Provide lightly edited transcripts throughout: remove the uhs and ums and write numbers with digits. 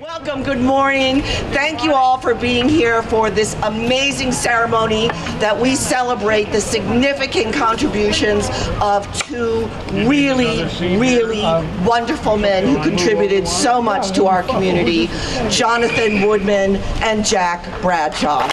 Welcome, good morning. Thank you all for being here for this amazing ceremony that we celebrate the significant contributions of two really wonderful men who contributed so much to our community, Jonathan Woodman and Jack Bradshaw.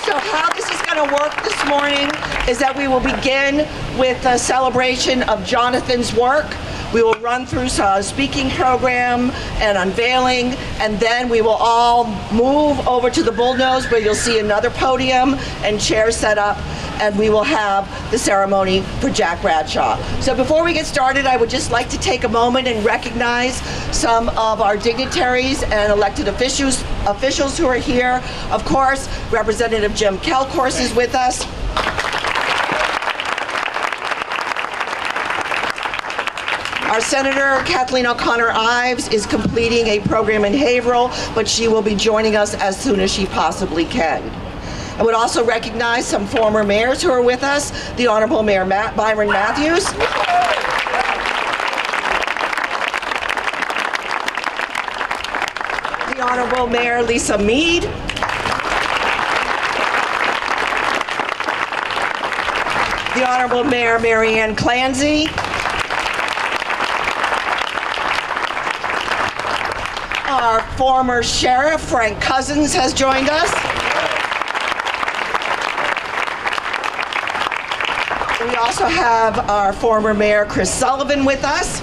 So how this is going to work this morning is that we will begin with a celebration of Jonathan's work. We will run through a speaking program and unveiling, and then we will all move over to the Bullnose where you'll see another podium and chairs set up, and we will have the ceremony for Jack Bradshaw. So before we get started, I would just like to take a moment and recognize some of our dignitaries and elected officials who are here. Of course, Representative Jim Kalkhorst is with us. Our Senator Kathleen O'Connor Ives is completing a program in Haverhill, but she will be joining us as soon as she possibly can. I would also recognize some former mayors who are with us, the Honorable Mayor Byron Matthews, the Honorable Mayor Lisa Mead, the Honorable Mayor Marianne Clancy, our former Sheriff Frank Cousins has joined us. We also have our former Mayor Chris Sullivan with us.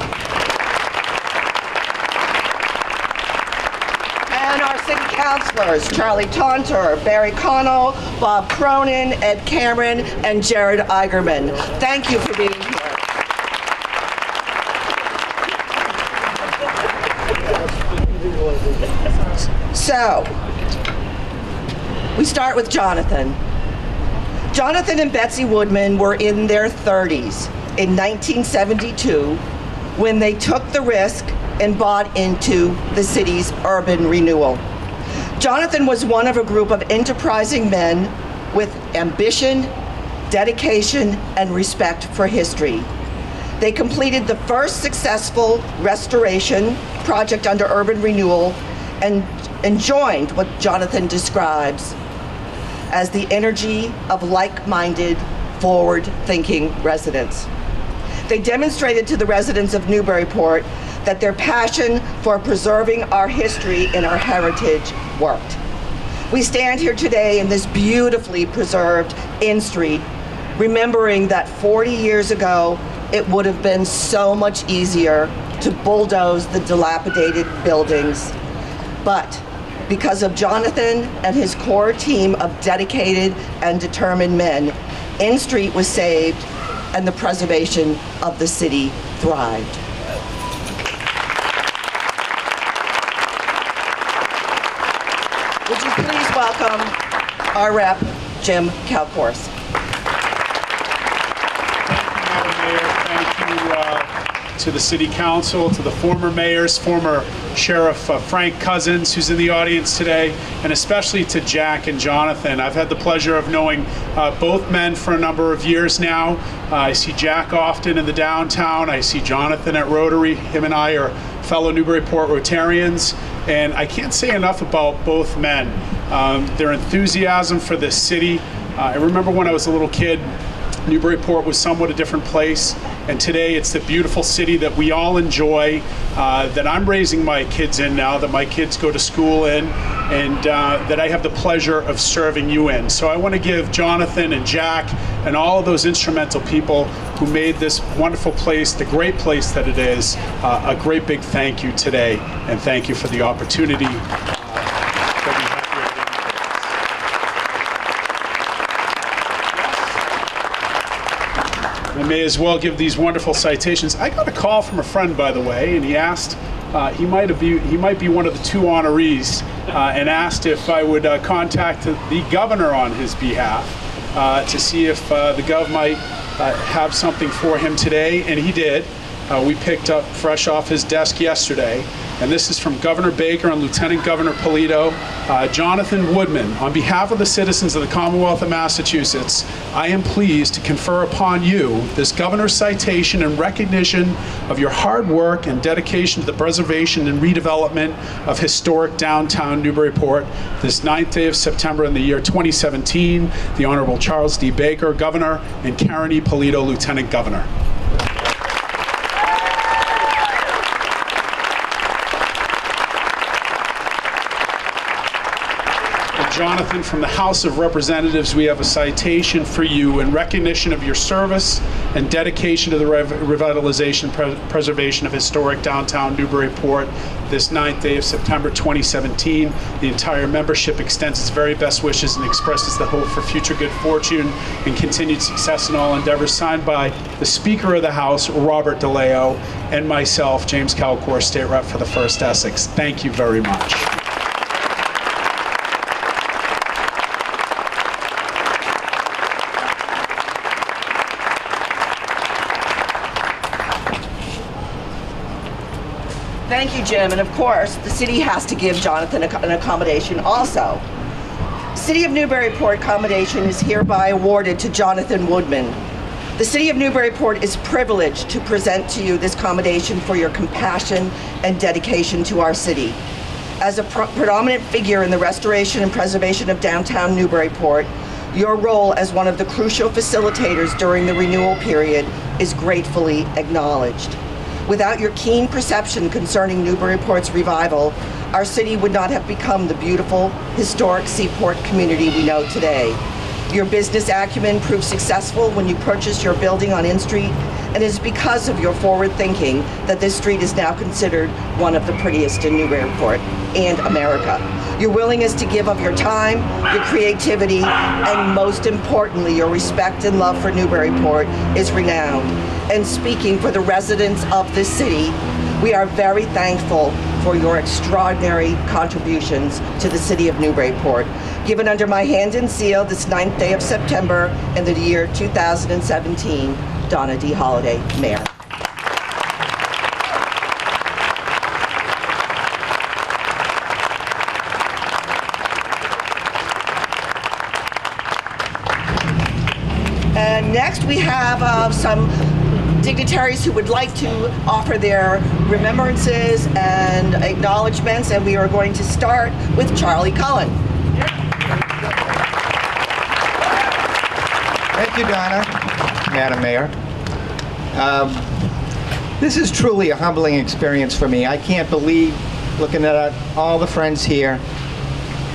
And our city councilors, Charlie Taunter, Barry Connell, Bob Cronin, Ed Cameron, and Jared Eigerman. Thank you for being here. So, we start with Jonathan. Jonathan and Betsy Woodman were in their 30s in 1972 when they took the risk and bought into the city's urban renewal. Jonathan was one of a group of enterprising men with ambition, dedication, and respect for history. They completed the first successful restoration project under urban renewal and joined what Jonathan describes as the energy of like-minded, forward-thinking residents. They demonstrated to the residents of Newburyport that their passion for preserving our history and our heritage worked. We stand here today in this beautifully preserved Inn Street, remembering that 40 years ago, it would have been so much easier to bulldoze the dilapidated buildings. But because of Jonathan and his core team of dedicated and determined men, Inn Street was saved and the preservation of the city thrived. Would you please welcome our rep, Jim Kalkhorst. Thank you to the City Council, to the former mayors, former Sheriff Frank Cousins, who's in the audience today, and especially to Jack and Jonathan. I've had the pleasure of knowing both men for a number of years now. I see Jack often in the downtown. I see Jonathan at Rotary. Him and I are fellow Newburyport Rotarians, and I can't say enough about both men. Their enthusiasm for this city. I remember when I was a little kid, Newburyport was somewhat a different place, and today it's the beautiful city that we all enjoy, that I'm raising my kids in now, that my kids go to school in, and that I have the pleasure of serving you in. So I want to give Jonathan and Jack and all of those instrumental people who made this wonderful place, the great place that it is, a great big thank you today, and thank you for the opportunity that we have here. I may as well give these wonderful citations. I got a call from a friend, by the way, and he asked, he might be one of the two honorees, and asked if I would contact the governor on his behalf to see if the gov might have something for him today, and he did. We picked up fresh off his desk yesterday and this is from Governor Baker and Lieutenant Governor Polito. Jonathan Woodman, on behalf of the citizens of the Commonwealth of Massachusetts, I am pleased to confer upon you this governor's citation in recognition of your hard work and dedication to the preservation and redevelopment of historic downtown Newburyport this 9th day of September in the year 2017. The Honorable Charles D. Baker, Governor, and Karen E. Polito, Lieutenant Governor. Jonathan, from the House of Representatives, we have a citation for you in recognition of your service and dedication to the revitalization and preservation of historic downtown Newburyport this 9th day of September 2017. The entire membership extends its very best wishes and expresses the hope for future good fortune and continued success in all endeavors. Signed by the Speaker of the House, Robert DeLeo, and myself, James Calcour, State Rep for the 1st Essex. Thank you very much. Thank you, Jim. And of course, the city has to give Jonathan an accommodation also. City of Newburyport accommodation is hereby awarded to Jonathan Woodman. The City of Newburyport is privileged to present to you this commendation for your compassion and dedication to our city. As a predominant figure in the restoration and preservation of downtown Newburyport, your role as one of the crucial facilitators during the renewal period is gratefully acknowledged. Without your keen perception concerning Newburyport's revival, our city would not have become the beautiful, historic seaport community we know today. Your business acumen proved successful when you purchased your building on Inn Street, and it is because of your forward thinking that this street is now considered one of the prettiest in Newburyport and America. Your willingness to give of your time, your creativity, and most importantly, your respect and love for Newburyport is renowned. And speaking for the residents of this city, we are very thankful for your extraordinary contributions to the city of Newburyport. Given under my hand and seal this 9th day of September in the year 2017, Donna D. Holliday, Mayor. And next we have some dignitaries who would like to offer their remembrances and acknowledgments, and we are going to start with Charlie Cullen. Thank you, Donna, Madam Mayor. This is truly a humbling experience for me. I can't believe, looking at all the friends here,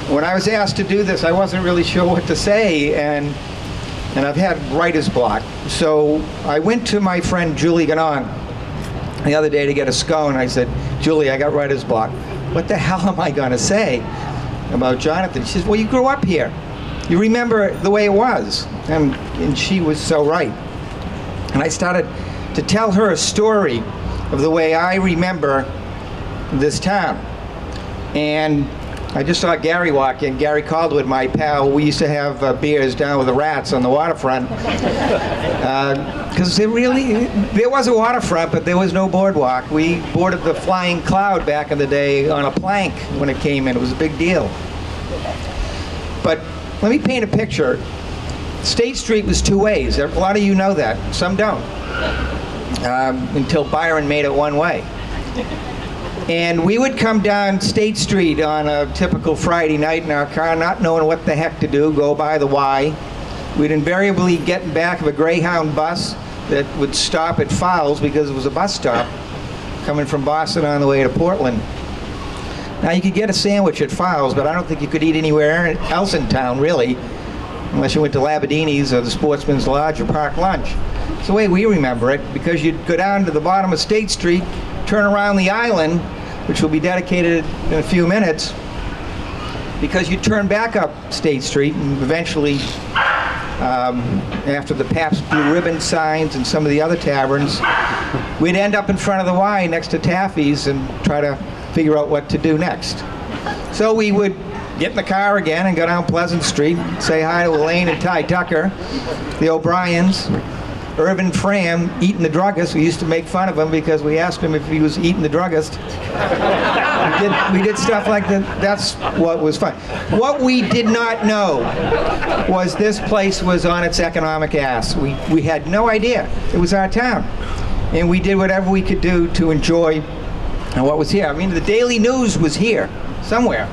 when I was asked to do this, I wasn't really sure what to say, and I've had writer's block. So I went to my friend Julie Ganong the other day to get a scone. I said, Julie, I got writer's block. What the hell am I going to say about Jonathan? She says, well, you grew up here. You remember the way it was. And she was so right. And I started to tell her a story of the way I remember this town. And I just saw Gary walk in, Gary Caldwell, my pal. We used to have beers down with the rats on the waterfront. Because there was a waterfront, but there was no boardwalk. We boarded the Flying Cloud back in the day on a plank when it came in. It was a big deal. But let me paint a picture. State Street was two ways. A lot of you know that. Some don't. Until Byron made it one way. And we would come down State Street on a typical Friday night in our car, not knowing what the heck to do, go by the Y. We'd invariably get in back of a Greyhound bus that would stop at Fowles because it was a bus stop coming from Boston on the way to Portland. Now, you could get a sandwich at Fowles, but I don't think you could eat anywhere else in town, really, unless you went to Labadini's or the Sportsman's Lodge or Park Lunch. It's the way we remember it, because you'd go down to the bottom of State Street, turn around the island, which will be dedicated in a few minutes, because you turn back up State Street, and eventually, after the Pabst Blue Ribbon signs and some of the other taverns, we'd end up in front of the Y next to Taffy's and try to figure out what to do next. So we would get in the car again and go down Pleasant Street, say hi to Elaine and Ty Tucker, the O'Briens, Irvin Fram, eating the druggist. We used to make fun of him because we asked him if he was eating the druggist. We did stuff like that. That's what was fun. What we did not know was this place was on its economic ass. We had no idea. It was our town. And we did whatever we could do to enjoy what was here. I mean, the Daily News was here, somewhere.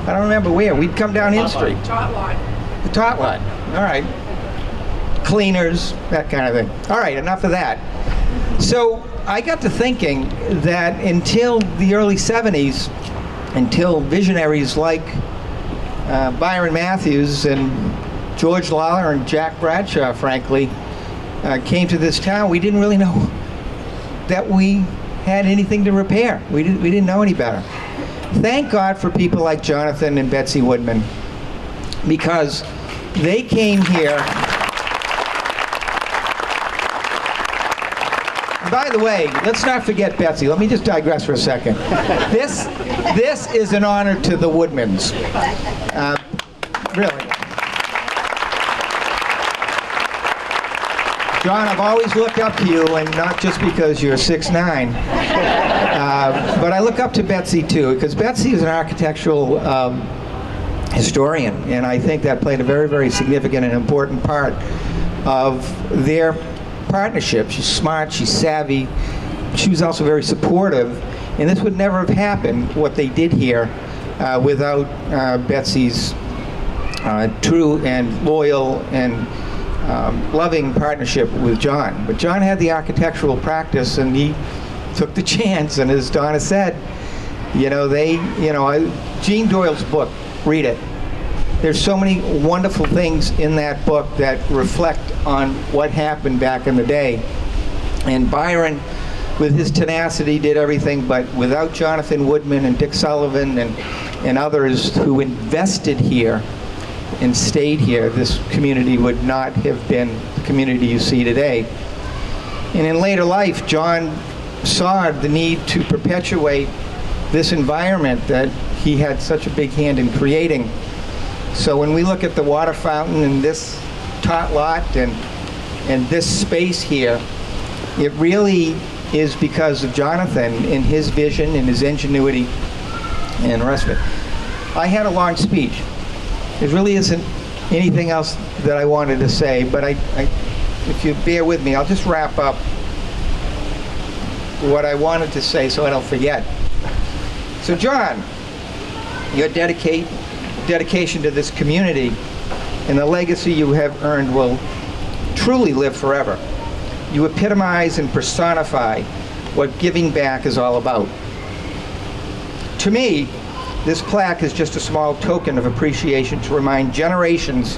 I don't remember where. We'd come down Hill Street. Tot lot. The tot lot. All right. Cleaners, that kind of thing. All right, enough of that. So I got to thinking that until the early 70s, until visionaries like Byron Matthews and George Lawler and Jack Bradshaw, frankly, came to this town, we didn't really know that we had anything to repair. We didn't know any better. Thank God for people like Jonathan and Betsy Woodman, because they came here. By the way, let's not forget Betsy. Let me just digress for a second. This is an honor to the Woodmans. Really. John, I've always looked up to you, and not just because you're 6'9", but I look up to Betsy too, because Betsy is an architectural historian, and I think that played a very, very significant and important part of their partnership. She's smart, she's savvy, she was also very supportive, and this would never have happened, what they did here, without Betsy's true and loyal and loving partnership with John. But John had the architectural practice, and he took the chance, and as Donna said, Gene Doyle's book, read it. There's so many wonderful things in that book that reflect on what happened back in the day. And Byron, with his tenacity, did everything, but without Jonathan Woodman and Dick Sullivan and others who invested here and stayed here, this community would not have been the community you see today. And in later life, John saw the need to perpetuate this environment that he had such a big hand in creating. So when we look at the water fountain and this tot lot and this space here, it really is because of Jonathan and his vision and his ingenuity and the rest of it. I had a long speech. There really isn't anything else that I wanted to say, but if you bear with me, I'll just wrap up what I wanted to say so I don't forget. So John, your dedication to this community and the legacy you have earned will truly live forever. You epitomize and personify what giving back is all about. To me, this plaque is just a small token of appreciation to remind generations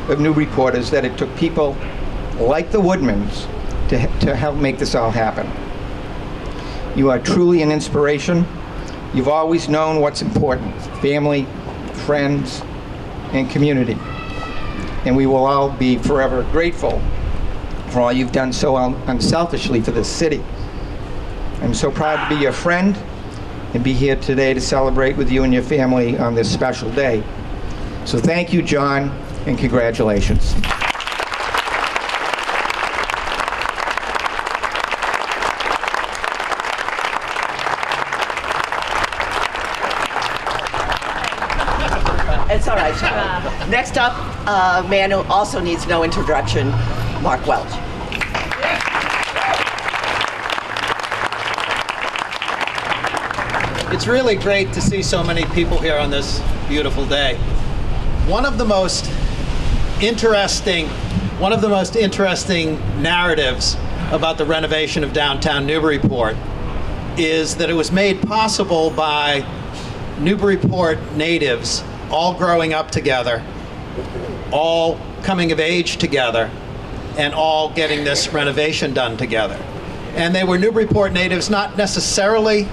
of Newburyporters that it took people like the Woodmans to help make this all happen. You are truly an inspiration. You've always known what's important: family, friends, and community. And we will all be forever grateful for all you've done so unselfishly for this city. I'm so proud to be your friend and be here today to celebrate with you and your family on this special day. So thank you, John, and congratulations. It's all right, Sharon. Next up, a man who also needs no introduction, Mark Welch. It's really great to see so many people here on this beautiful day. One of the most interesting narratives about the renovation of downtown Newburyport is that it was made possible by Newburyport natives all growing up together, all coming of age together, and all getting this renovation done together. And they were Newburyport natives not necessarily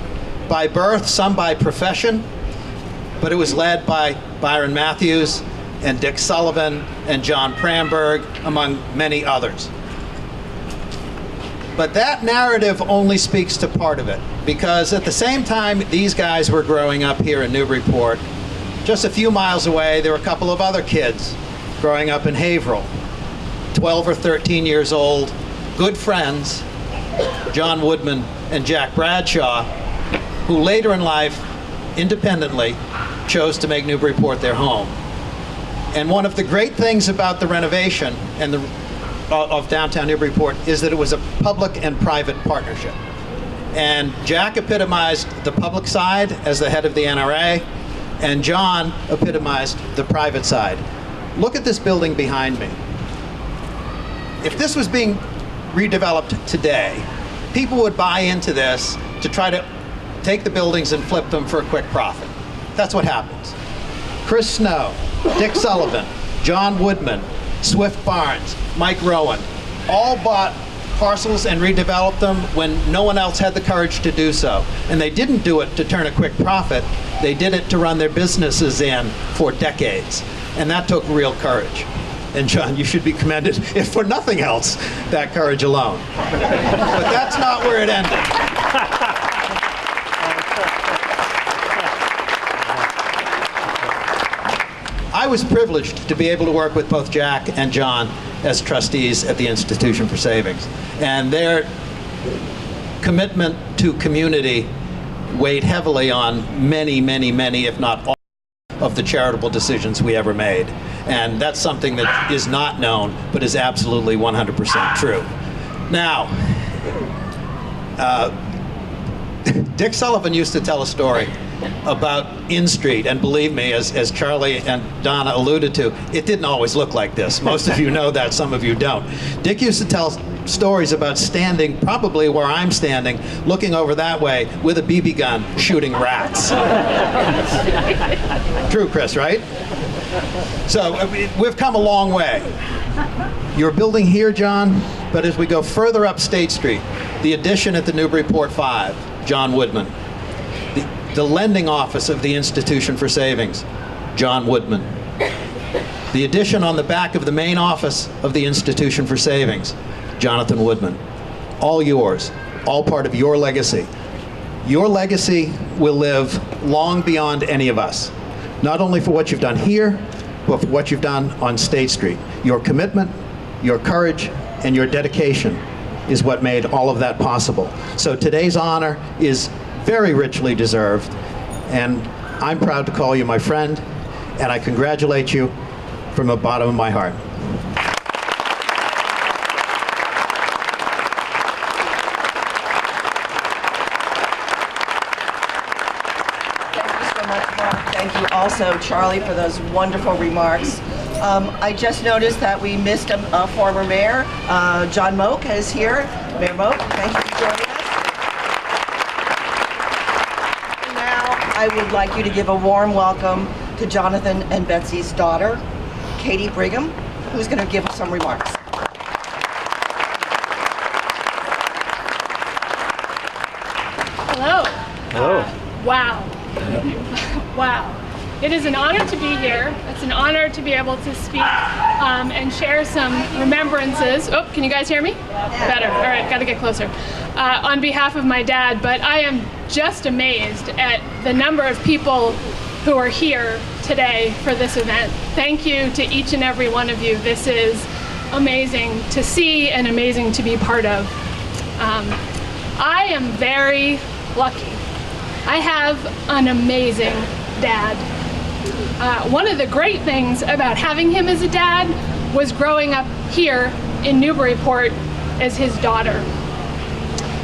by birth, some by profession, but it was led by Byron Matthews and Dick Sullivan and John Pramberg, among many others. But that narrative only speaks to part of it, because at the same time these guys were growing up here in Newburyport, just a few miles away there were a couple of other kids growing up in Haverhill, 12 or 13 years old, good friends, John Woodman and Jack Bradshaw, who later in life, independently, chose to make Newburyport their home. And one of the great things about the renovation of downtown Newburyport is that it was a public and private partnership. And Jack epitomized the public side as the head of the NRA, and John epitomized the private side. Look at this building behind me. If this was being redeveloped today, people would buy into this to try to take the buildings and flip them for a quick profit. That's what happens. Chris Snow, Dick Sullivan, John Woodman, Swift Barnes, Mike Rowan, all bought parcels and redeveloped them when no one else had the courage to do so. And they didn't do it to turn a quick profit. They did it to run their businesses in for decades. And that took real courage. And John, you should be commended, if for nothing else, that courage alone. But that's not where it ended. I was privileged to be able to work with both Jack and John as trustees at the Institution for Savings. And their commitment to community weighed heavily on many, many, many, if not all, of the charitable decisions we ever made. And that's something that is not known, but is absolutely 100% true. Now, Dick Sullivan used to tell a story about In Street, and believe me, as Charlie and Donna alluded to, it didn't always look like this. Most of you know that, some of you don't. Dick used to tell stories about standing probably where I'm standing, looking over that way with a BB gun, shooting rats. True, Chris, right? So we've come a long way. You're building here, John, but as we go further up State Street, the addition at the Newburyport 5, John Woodman. The lending office of the Institution for Savings, John Woodman. The addition on the back of the main office of the Institution for Savings, Jonathan Woodman. All yours, all part of your legacy. Your legacy will live long beyond any of us, not only for what you've done here, but for what you've done on State Street. Your commitment, your courage, and your dedication is what made all of that possible. So today's honor is very richly deserved, and I'm proud to call you my friend, and I congratulate you from the bottom of my heart. Thank you so much, Mark. Thank you also, Charlie, for those wonderful remarks. I just noticed that we missed a former mayor. John Moak is here. Mayor Moak, thank you for joining us. I would like you to give a warm welcome to Jonathan and Betsy's daughter, Katie Brigham, who's going to give us some remarks. Hello. Hello. Wow. Wow. It is an honor to be here. It's an honor to be able to speak and share some remembrances. Oh, can you guys hear me? Better. All right, got to get closer. On behalf of my dad, but I am just amazed at the number of people who are here today for this event. Thank you to each and every one of you. This is amazing to see and amazing to be part of. I am very lucky. I have an amazing dad. One of the great things about having him as a dad was growing up here in Newburyport as his daughter.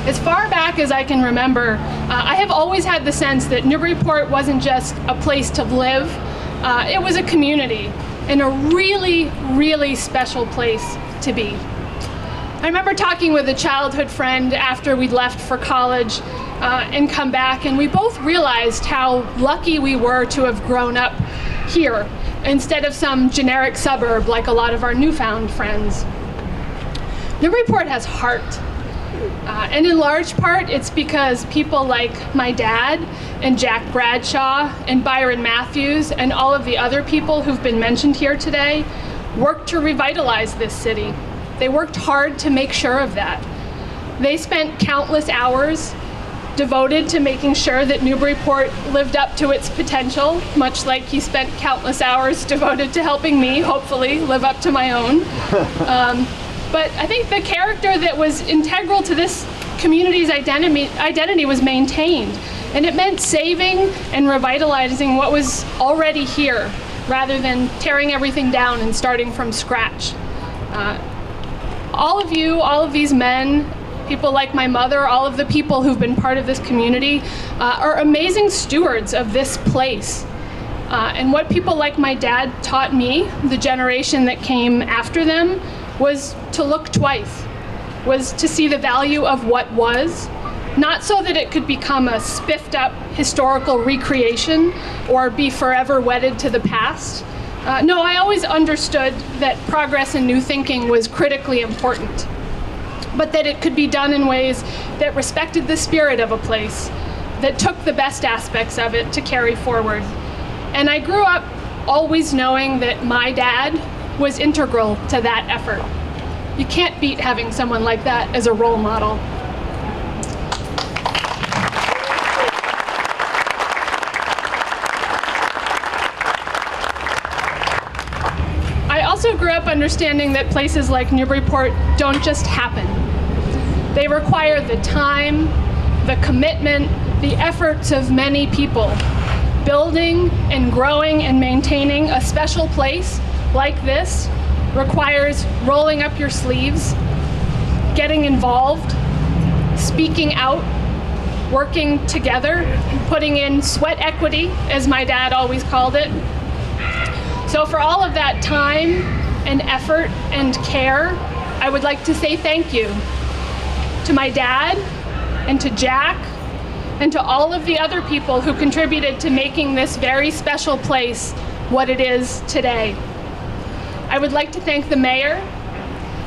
As far back as I can remember, I have always had the sense that Newburyport wasn't just a place to live, it was a community and a really, really special place to be. I remember talking with a childhood friend after we'd left for college and come back, and we both realized how lucky we were to have grown up here instead of some generic suburb like a lot of our newfound friends. Newburyport has heart. And in large part, it's because people like my dad and Jack Bradshaw and Byron Matthews and all of the other people who've been mentioned here today worked to revitalize this city. They worked hard to make sure of that. They spent countless hours devoted to making sure that Newburyport lived up to its potential, much like he spent countless hours devoted to helping me, hopefully, live up to my own. But I think the character that was integral to this community's identity was maintained. And it meant saving and revitalizing what was already here, rather than tearing everything down and starting from scratch. All of you, all of these men, people like my mother, all of the people who've been part of this community are amazing stewards of this place. And what people like my dad taught me, the generation that came after them, was to look twice, was to see the value of what was, not so that it could become a spiffed up historical recreation or be forever wedded to the past. No, I always understood that progress and new thinking was critically important, but that it could be done in ways that respected the spirit of a place, that took the best aspects of it to carry forward. And I grew up always knowing that my dad was integral to that effort. You can't beat having someone like that as a role model. I also grew up understanding that places like Newburyport don't just happen. They require the time, the commitment, the efforts of many people. Building and growing and maintaining a special place like this requires rolling up your sleeves, getting involved, speaking out, working together, putting in sweat equity, as my dad always called it. So for all of that time and effort and care, I would like to say thank you to my dad and to Jack and to all of the other people who contributed to making this very special place what it is today. I would like to thank the mayor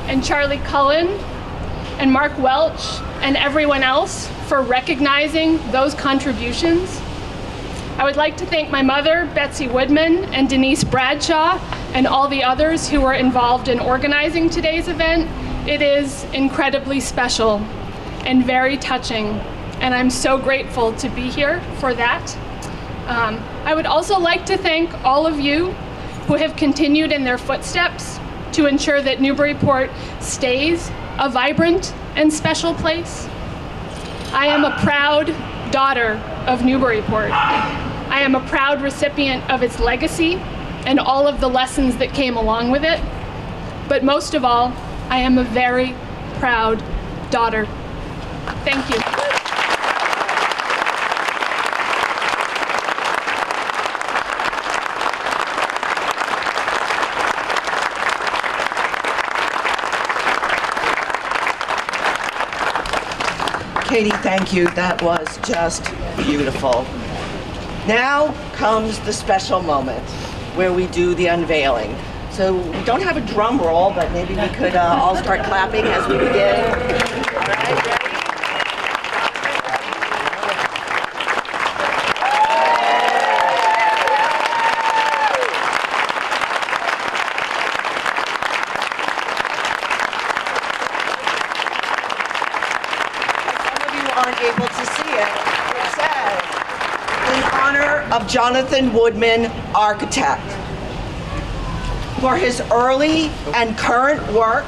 and Charlie Cullen and Mark Welch and everyone else for recognizing those contributions. I would like to thank my mother, Betsy Woodman, and Denise Bradshaw, and all the others who were involved in organizing today's event. It is incredibly special and very touching, and I'm so grateful to be here for that. I would also like to thank all of you who have continued in their footsteps to ensure that Newburyport stays a vibrant and special place. I am a proud daughter of Newburyport. I am a proud recipient of its legacy and all of the lessons that came along with it. But most of all, I am a very proud daughter. Thank you. Katie, thank you. That was just beautiful. Now comes the special moment where we do the unveiling. So we don't have a drum roll, but maybe we could all start clapping as we begin. All right, ready? Able to see it. It says, in honor of Jonathan Woodman, architect, for his early and current work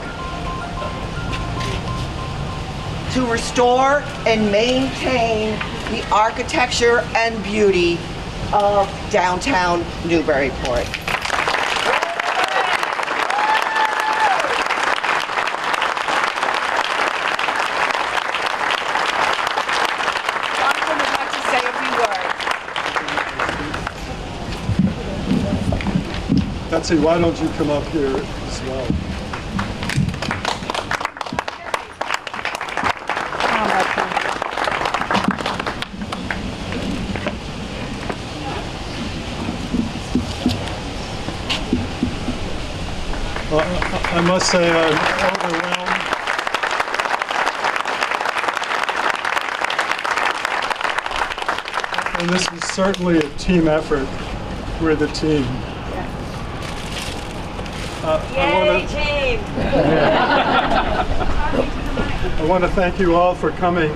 to restore and maintain the architecture and beauty of downtown Newburyport. Betsy, why don't you come up here as well? I must say I'm overwhelmed. And this is certainly a team effort. We're the team. I want to thank you all for coming.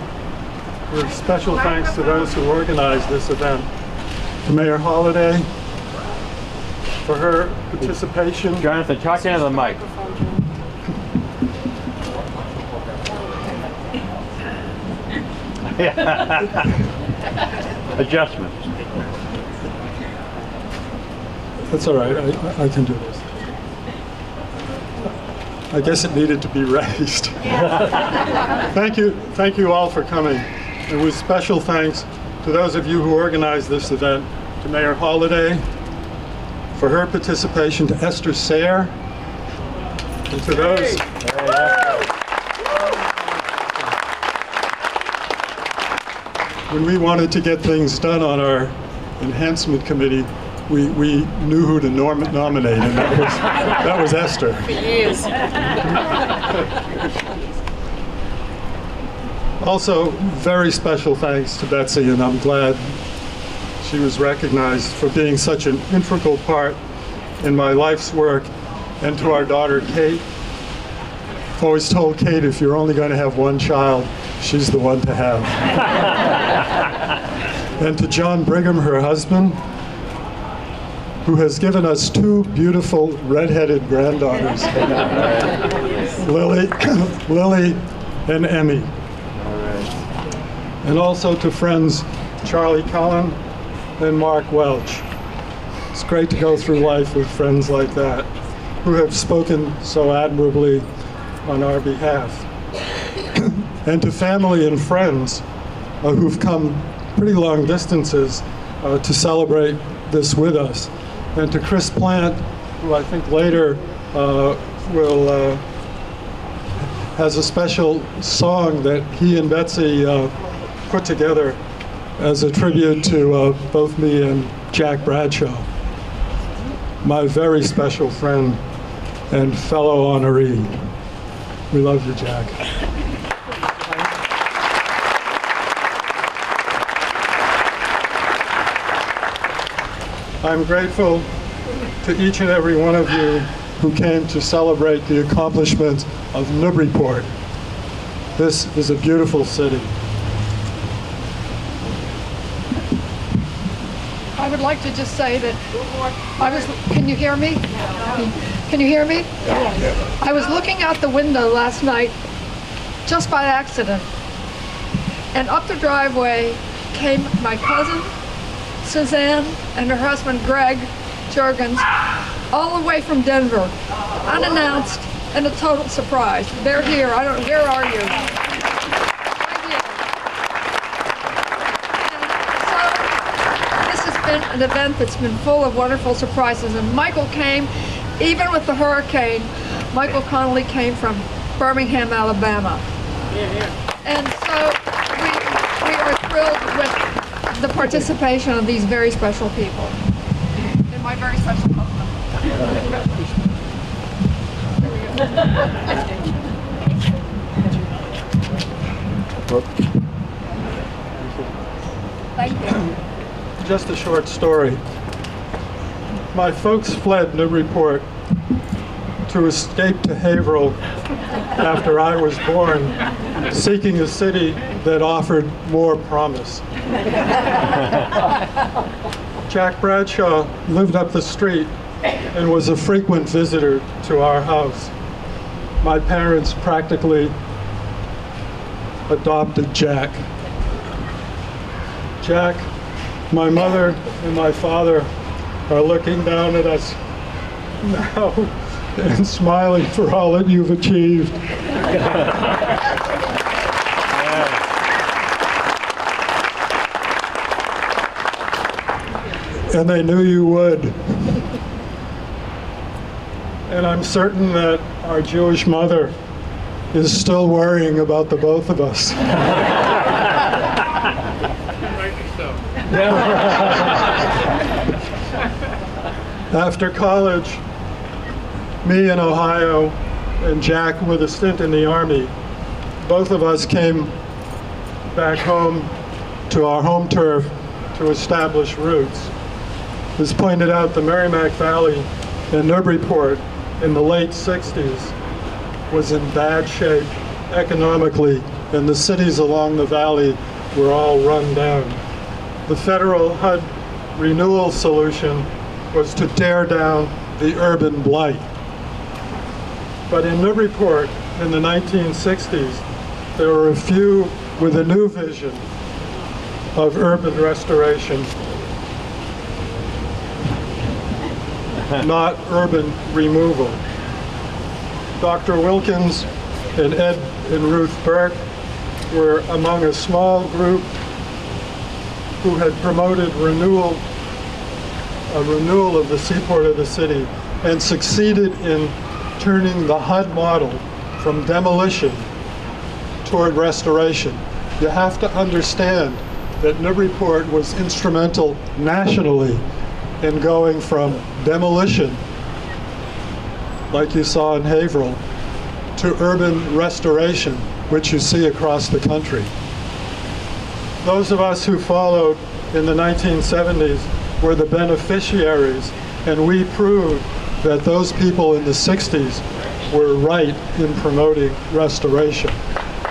With special thanks to those who organized this event. To Mayor Holliday for her participation. Jonathan, talk into the mic. Adjustment. That's all right. I can do this. I guess it needed to be raised. Thank you all for coming. And with special thanks to those of you who organized this event, to Mayor Holliday for her participation, to Esther Sayre, and to those. When we wanted to get things done on our enhancement committee, we knew who to nominate, and that was Esther. Also, very special thanks to Betsy, and I'm glad she was recognized for being such an integral part in my life's work, and to our daughter, Kate. I've always told Kate, if you're only going to have one child, she's the one to have. And to John Brigham, her husband, who has given us two beautiful redheaded granddaughters, Lily and Emmy. And also to friends Charlie Cullen and Mark Welch. It's great to go through life with friends like that, who have spoken so admirably on our behalf. And to family and friends who've come pretty long distances to celebrate this with us. And to Chris Plante, who I think later has a special song that he and Betsy put together as a tribute to both me and Jack Bradshaw, my very special friend and fellow honoree. We love you, Jack. I'm grateful to each and every one of you who came to celebrate the accomplishments of Newburyport. This is a beautiful city. I would like to just say that can you hear me? Can you hear me? Yeah. I was looking out the window last night just by accident, and up the driveway came my cousin, Suzanne, and her husband, Greg Juergens, all the way from Denver, unannounced and a total surprise. They're here. Where are you? Right here. And so this has been an event that's been full of wonderful surprises, and Michael came, even with the hurricane. Michael Connolly came from Birmingham, Alabama. And so we are thrilled with the participation of these very special people. And my very special husband. Thank you. Just a short story. My folks fled Newburyport to escape to Haverhill after I was born, seeking a city that offered more promise. Jack Bradshaw lived up the street and was a frequent visitor to our house. My parents practically adopted Jack. Jack, my mother and my father are looking down at us now and smiling for all that you've achieved. And they knew you would. And I'm certain that our Jewish mother is still worrying about the both of us. After college, me in Ohio and Jack with a stint in the Army, both of us came back home to our home turf to establish roots. As pointed out, the Merrimack Valley in Newburyport in the late 60s was in bad shape economically, and the cities along the valley were all run down. The federal HUD renewal solution was to tear down the urban blight. But in Newburyport in the 1960s, there were a few with a new vision of urban restoration, not urban removal. Dr. Wilkins and Ed and Ruth Burke were among a small group who had promoted a renewal of the seaport of the city and succeeded in turning the HUD model from demolition toward restoration. You have to understand that Newburyport was instrumental nationally in going from demolition, like you saw in Haverhill, to urban restoration, which you see across the country. Those of us who followed in the 1970s were the beneficiaries, and we proved that those people in the 60s were right in promoting restoration.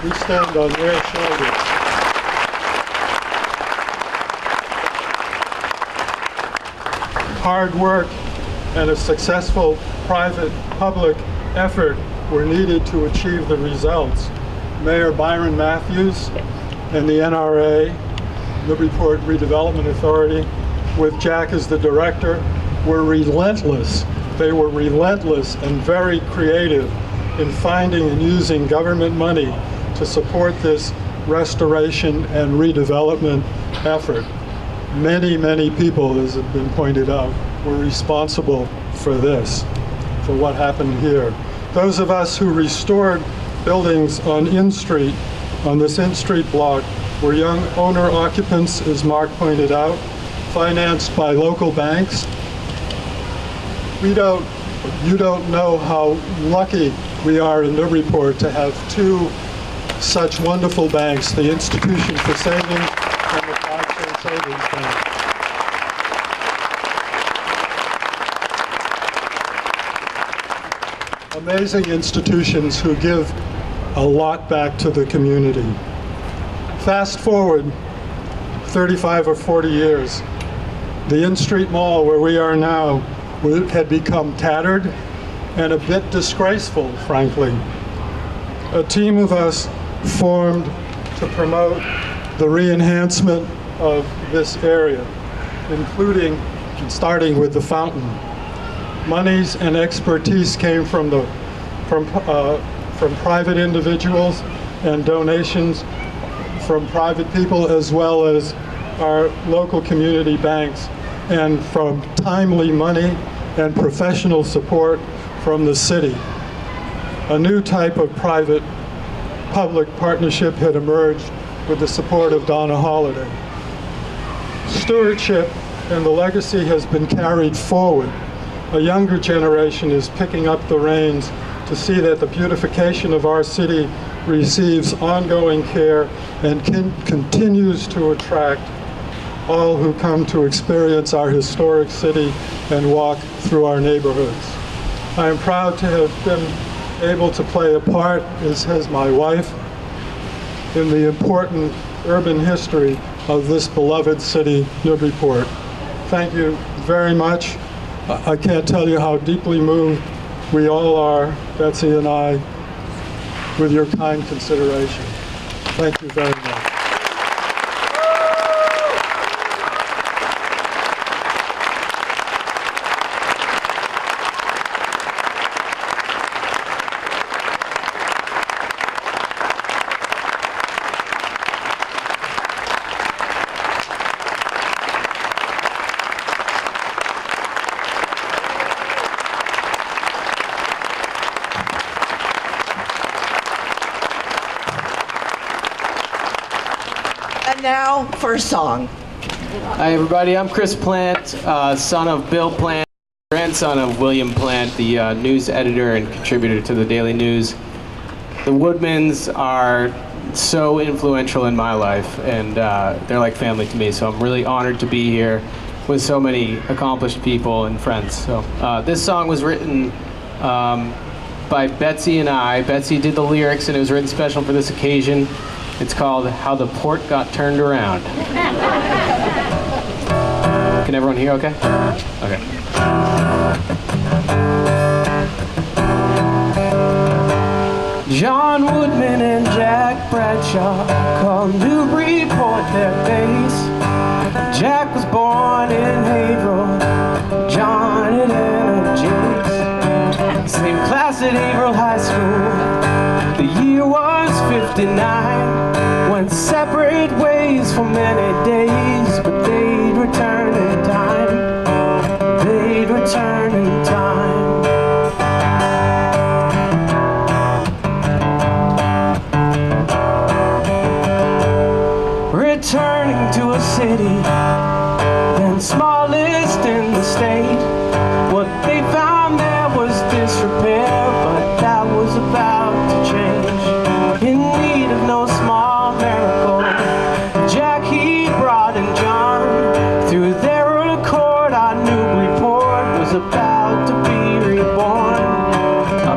We stand on their shoulders. Hard work and a successful private-public effort were needed to achieve the results. Mayor Byron Matthews and the NRA, Newburyport Redevelopment Authority, with Jack as the director, were relentless. They were relentless and very creative in finding and using government money to support this restoration and redevelopment effort. Many, many people, as has been pointed out, were responsible for this, for what happened here. Those of us who restored buildings on In Street, on this In Street block, were young owner occupants, as Mark pointed out, financed by local banks. You don't know how lucky we are in Newburyport to have two such wonderful banks, the Institution for Savings and the Bradshaw Savings Bank. Amazing institutions who give a lot back to the community. Fast forward 35 or 40 years, the In Street Mall, where we are now, had become tattered and a bit disgraceful, frankly. A team of us formed to promote the re-enhancement of this area, including starting with the fountain. Monies and expertise came from private individuals and donations from private people, as well as our local community banks, and from timely money and professional support from the city. A new type of private-public partnership had emerged with the support of Donna Holliday. Stewardship and the legacy has been carried forward. A younger generation is picking up the reins to see that the beautification of our city receives ongoing care and continues to attract all who come to experience our historic city and walk through our neighborhoods. I am proud to have been able to play a part, as has my wife, in the important urban history of this beloved city, Newburyport. Thank you very much. I can't tell you how deeply moved we all are, Betsy and I, with your kind consideration. Thank you very much. Now for a song. Hi everybody, I'm Chris Plante, son of Bill Plante, grandson of William Plante, the news editor and contributor to the Daily News. The Woodmans are so influential in my life, and they're like family to me, so I'm really honored to be here with so many accomplished people and friends. So this song was written by Betsy and I. Betsy did the lyrics, and it was written special for this occasion. It's called How the Port Got Turned Around. Can everyone hear okay? Okay. John Woodman and Jack Bradshaw called Newburyport their base. Jack was born in Haverhill, John at Anna James. Same class at Haverhill High School. The year was '59. Went separate ways for many days, but they'd return in time. They'd return in time. Returning to a city, then smallest in the state. What they found there was disrepair, but that was about to change. In need of no small miracle, Jack he brought in John. Through their accord, our Newburyport was about to be reborn.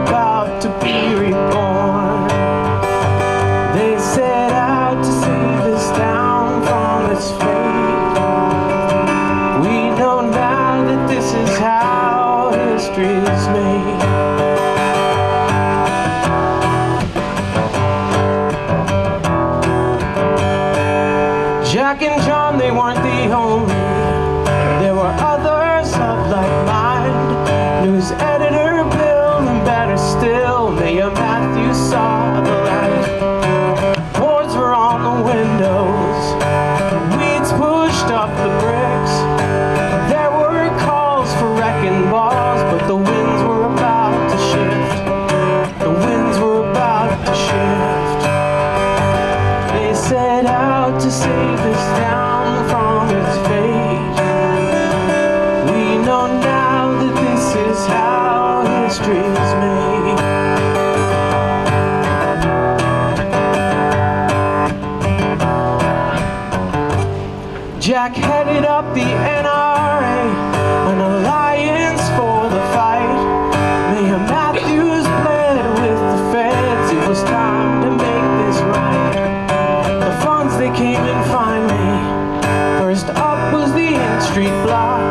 About to be reborn. They set out to save this town from its fate. We know now that this is how history's made. Jack and John, they weren't the only. There were others of like mind. News editor Bill, and better still, Mayor Matthew saw the light. Boards were on the windows, weeds pushed up the bricks. There were calls for wrecking balls, but the winds were about to shift. The winds were about to shift. They set out to save this town from its fate. We know now that this is how history is made. Jack headed up the NRA, an alliance for the fight. Mayor Matthews pled with the feds. It was time to make this right. The funds, they came in finally. First up was the N Street block.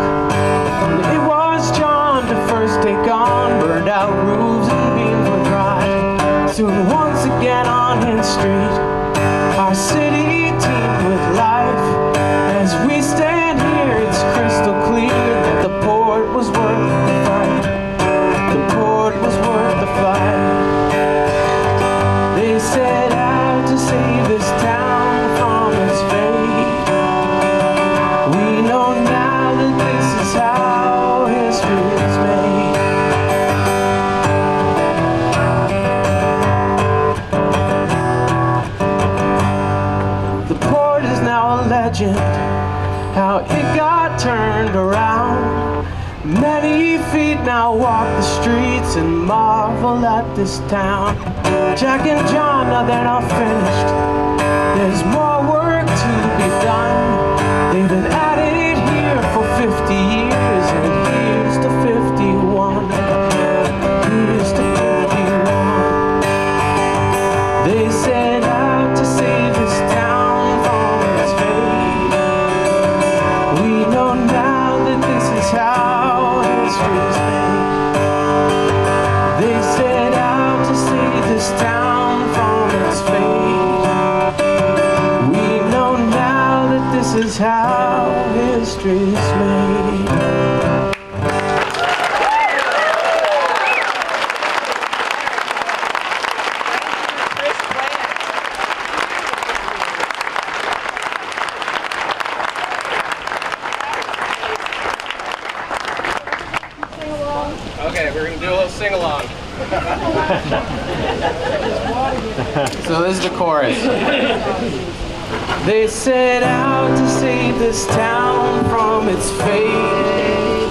It was John to first take on. Burned out roofs and beams were dry. Soon once again on N Street, our city teemed with life. As we stand here, it's crystal clear that the port was worth the fight. The port was worth the fight. They set out to save this town from its fate. We know now that this is how history is made. The port is now a legend, how it got turned around. Many feet now walk the streets and marvel at this town. Jack and John, now they're not finished. There's more work to be done. They've been at it here for 50 years, and here's to 51. Here's to 51. They set out to save this town from its fate. We know now that this is how history's made. They set out to save this town from its fate. We know now that this is how history's made. Okay, we're gonna do a little sing-along. So this is the chorus. They set out to save this town from its fate.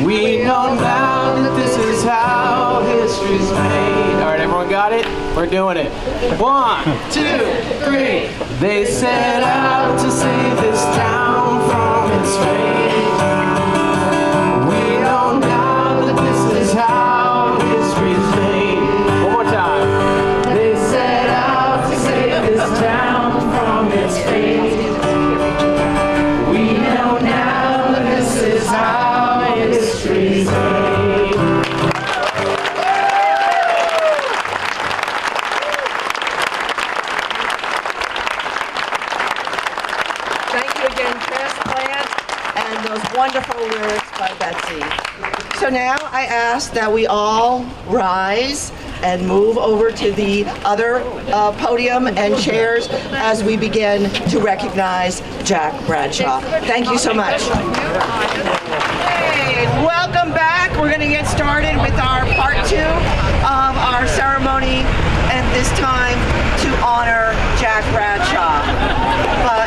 We know now that this is how history's made. All right, everyone got it? We're doing it. 1, 2, 3. They set out to save this town from its fate. We know now that this is how history's made. One more time. They set out to save this town from its fate. We know now that this is how history's made. those wonderful lyrics by Betsy. So now I ask that we all rise and move over to the other podium and chairs as we begin to recognize Jack Bradshaw. Thank you so much. Hey, welcome back. We're going to get started with our part 2 of our ceremony, and this time to honor Jack Bradshaw. But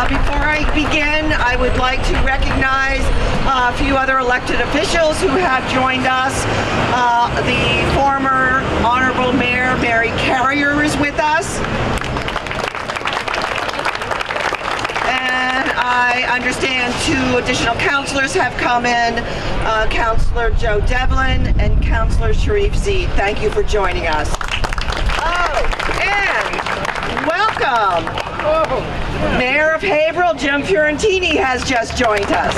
before I begin, I would like to recognize a few other elected officials who have joined us. The former Honorable Mayor Mary Carrier is with us. And I understand 2 additional councilors have come in, Councilor Joe Devlin and Councilor Sharif Zeid. Thank you for joining us. Oh, and welcome. Mayor of Haverhill, Jim Fiorentini, has just joined us.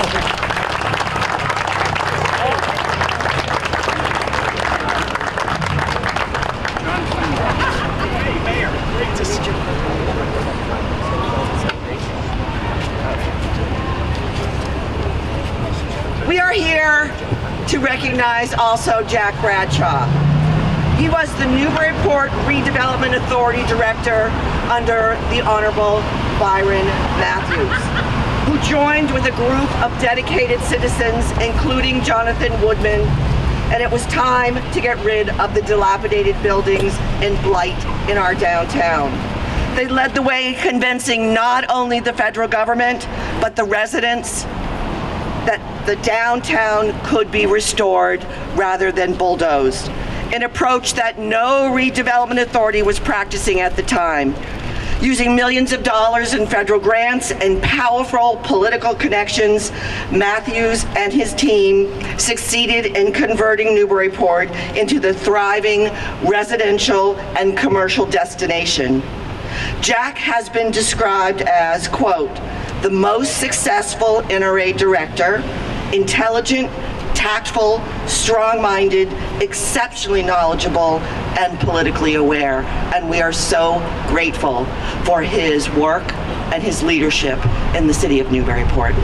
Hey, Mayor, great to see you. We are here to recognize also Jack Bradshaw. He was the Newburyport Redevelopment Authority Director under the Honorable Byron Matthews, who joined with a group of dedicated citizens, including Jonathan Woodman, and it was time to get rid of the dilapidated buildings and blight in our downtown. They led the way, convincing not only the federal government, but the residents that the downtown could be restored rather than bulldozed, an approach that no redevelopment authority was practicing at the time. Using millions of dollars in federal grants and powerful political connections, Matthews and his team succeeded in converting Newburyport into the thriving residential and commercial destination. Jack has been described as, quote, the most successful NRA director, intelligent, tactful, strong-minded, exceptionally knowledgeable, and politically aware. And we are so grateful for his work and his leadership in the city of Newburyport.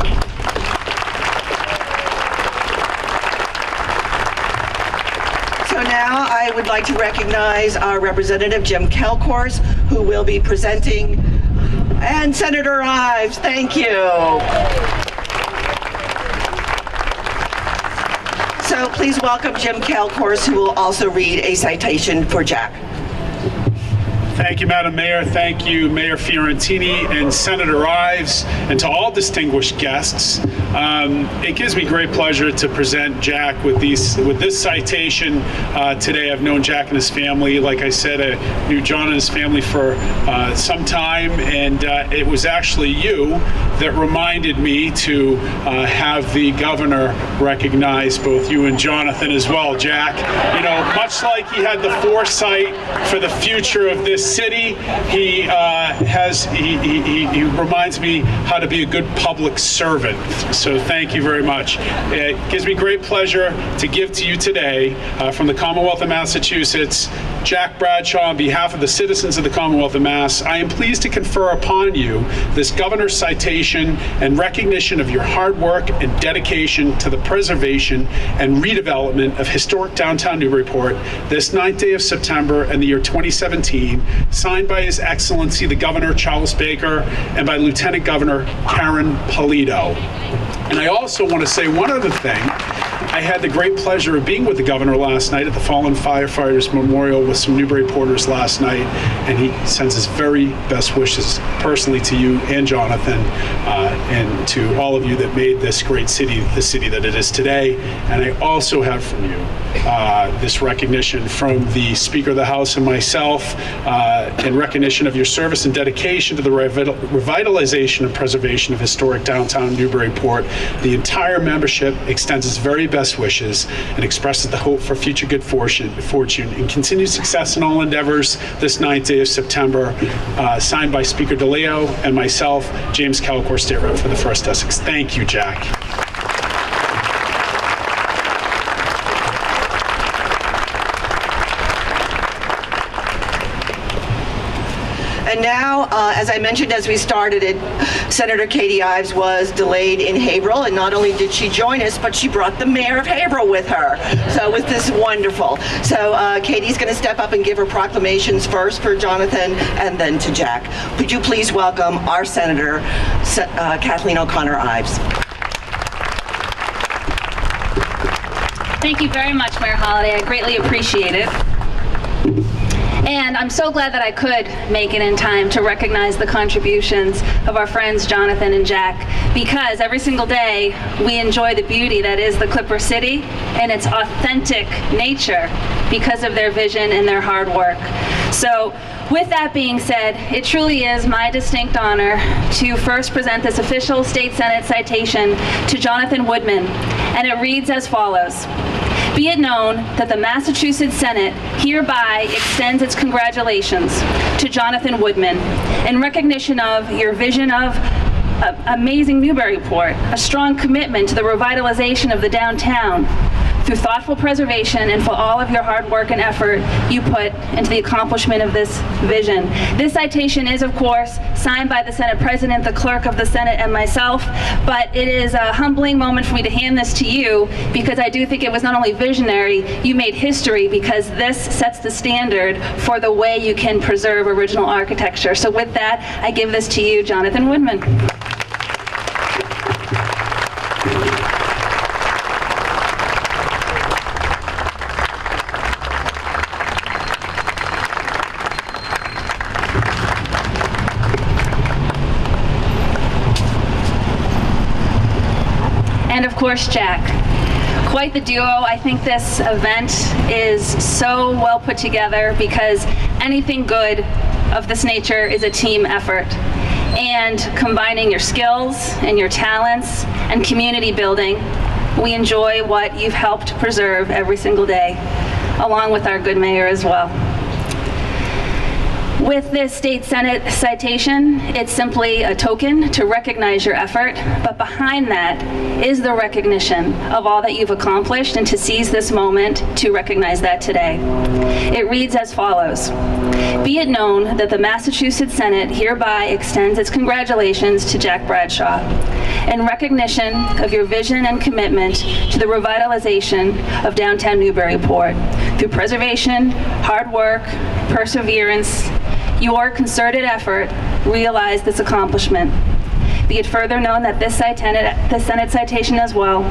So now I would like to recognize our representative, Jim Kelcourse, who will be presenting, and Senator Ives, thank you. So please welcome Jim Kelcourse, who will also read a citation for Jack. Thank you, Madam Mayor. Thank you, Mayor Fiorentini and Senator Ives, and to all distinguished guests. It gives me great pleasure to present Jack with this citation today. I've known Jack and his family. Like I said, I knew John and his family for some time, and it was actually you that reminded me to have the governor recognize both you and Jonathan as well, Jack. You know, much like he had the foresight for the future of this city, he reminds me how to be a good public servant. So thank you very much. It gives me great pleasure to give to you today from the Commonwealth of Massachusetts, Jack Bradshaw, on behalf of the citizens of the Commonwealth of Mass. I am pleased to confer upon you this governor's citation and recognition of your hard work and dedication to the preservation and redevelopment of historic downtown Newburyport this 9th day of September in the year 2017, signed by His Excellency the Governor Charles Baker and by Lieutenant Governor Karen Polito. And I also want to say one other thing. I had the great pleasure of being with the governor last night at the Fallen Firefighters Memorial with some Newburyporters last night, and he sends his very best wishes personally to you and Jonathan, and to all of you that made this great city the city that it is today. And I also have from you this recognition from the Speaker of the House and myself in recognition of your service and dedication to the revitalization and preservation of historic downtown Newburyport. The entire membership extends its very best wishes and expresses the hope for future good fortune and continued success in all endeavors this 9th day of September, signed by Speaker DeLeo and myself, James Kelcourse, State Rep for the 1st Essex. Thank you, Jack. now, as I mentioned as we started it, Senator Katie Ives was delayed in Haverhill, and not only did she join us, but she brought the mayor of Haverhill with her. So it was this wonderful. So Katie's going to step up and give her proclamations first for Jonathan and then to Jack. Could you please welcome our Senator, Kathleen O'Connor Ives. Thank you very much, Mayor Holliday. I greatly appreciate it. And I'm so glad that I could make it in time to recognize the contributions of our friends Jonathan and Jack, because every single day we enjoy the beauty that is the Clipper City and its authentic nature because of their vision and their hard work. So with that being said, it truly is my distinct honor to first present this official State Senate citation to Jonathan Woodman, and it reads as follows. Be it known that the Massachusetts Senate hereby extends its congratulations to Jonathan Woodman in recognition of your vision of amazing Newburyport, a strong commitment to the revitalization of the downtown, through thoughtful preservation and for all of your hard work and effort you put into the accomplishment of this vision. This citation is, of course, signed by the Senate President, the Clerk of the Senate, and myself, but it is a humbling moment for me to hand this to you because I do think it was not only visionary, you made history because this sets the standard for the way you can preserve original architecture. So with that, I give this to you, Jonathan Woodman. And of course, Jack. Quite the duo. I think this event is so well put together because anything good of this nature is a team effort. And combining your skills and your talents and community building, we enjoy what you've helped preserve every single day, along with our good mayor as well. With this State Senate citation, it's simply a token to recognize your effort, but behind that is the recognition of all that you've accomplished and to seize this moment to recognize that today. It reads as follows. Be it known that the Massachusetts Senate hereby extends its congratulations to Jack Bradshaw in recognition of your vision and commitment to the revitalization of downtown Newburyport through preservation, hard work, perseverance. Your concerted effort realized this accomplishment. Be it further known that this Senate citation as well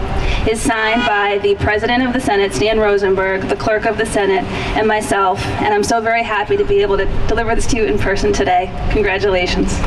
is signed by the President of the Senate, Stan Rosenberg, the Clerk of the Senate, and myself, and I'm so very happy to be able to deliver this to you in person today. Congratulations.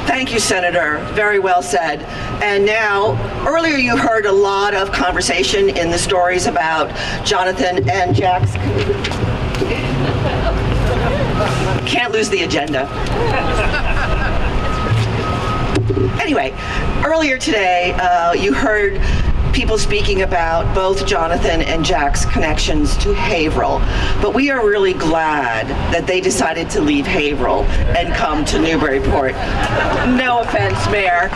Thank you, Senator. Very well said. And now, earlier you heard a lot of conversation in the stories about Jonathan and Jack's. Can't lose the agenda. Anyway, earlier today, you heard people speaking about both Jonathan and Jack's connections to Haverhill, but we are really glad that they decided to leave Haverhill and come to Newburyport. No offense, Mayor,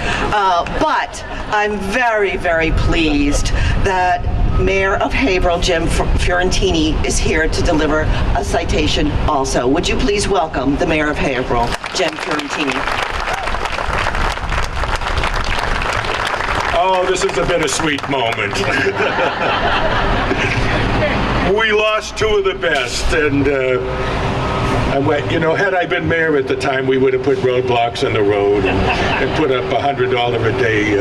but I'm very, very pleased that Mayor of Haverhill, Jim Fiorentini, is here to deliver a citation also. Would you please welcome the Mayor of Haverhill, Jim Fiorentini. Oh, this is a bittersweet moment. We lost two of the best, and I went, you know, had I been mayor at the time, we would have put roadblocks in the road and put up $100 a day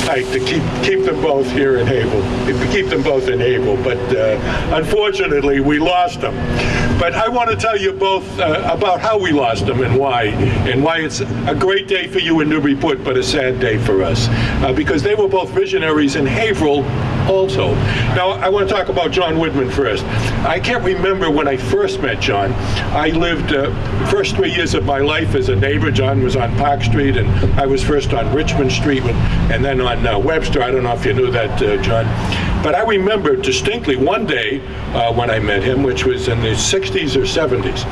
hike to keep them both here in Haverhill, keep them both in Haverhill. But unfortunately, we lost them. But I want to tell you both about how we lost them and why it's a great day for you in Newburyport, but a sad day for us, because they were both visionaries in Haverhill also. Now, I want to talk about John Woodman first. I can't remember when I first met John. I lived first 3 years of my life as a neighbor. John was on Park Street, and I was first on Richmond Street, and then on Webster. I don't know if you knew that, John. But I remember distinctly one day when I met him, which was in the 60s or 70s,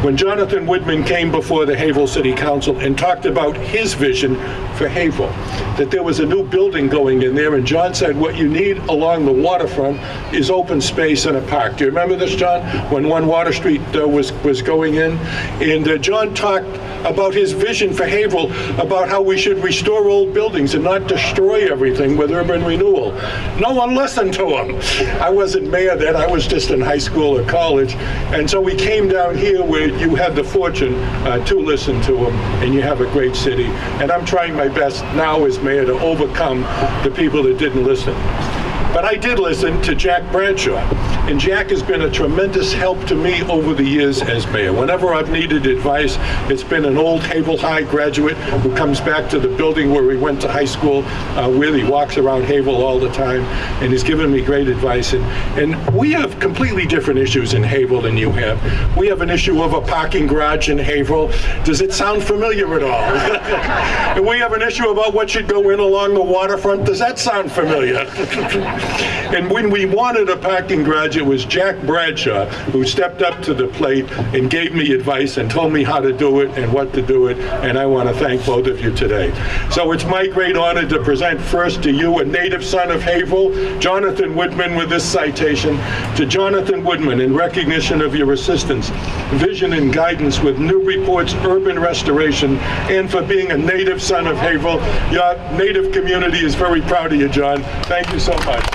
when Jonathan Woodman came before the Haverhill City Council and talked about his vision for Haverhill, that there was a new building going in there, and John said, what you need along the waterfront is open space and a park. Do you remember this, John, when One Water Street was going in? And John talked about his vision for Haverhill, about how we should restore old buildings and not destroy everything with urban renewal. No one listened to him. I wasn't mayor then, I was just in high school or college, and so we came down here where you had the fortune to listen to him, and you have a great city. And I'm trying my best now as mayor to overcome the people that didn't listen. But I did listen to Jack Bradshaw, and Jack has been a tremendous help to me over the years as mayor. Whenever I've needed advice, it's been an old Haverhill High graduate who comes back to the building where we went to high school, where he walks around Haverhill all the time, and he's given me great advice. And we have completely different issues in Haverhill than you have. We have an issue of a parking garage in Haverhill. Does it sound familiar at all? And we have an issue about what should go in along the waterfront. Does that sound familiar? And when we wanted a parking garage, it was Jack Bradshaw who stepped up to the plate and gave me advice and told me how to do it and what to do it, and I want to thank both of you today. So it's my great honor to present first to you, a native son of Haverhill, Jonathan Woodman, with this citation. To Jonathan Woodman, in recognition of your assistance, vision, and guidance with Newburyport's urban restoration, and for being a native son of Haverhill. Your native community is very proud of you, John. Thank you so much.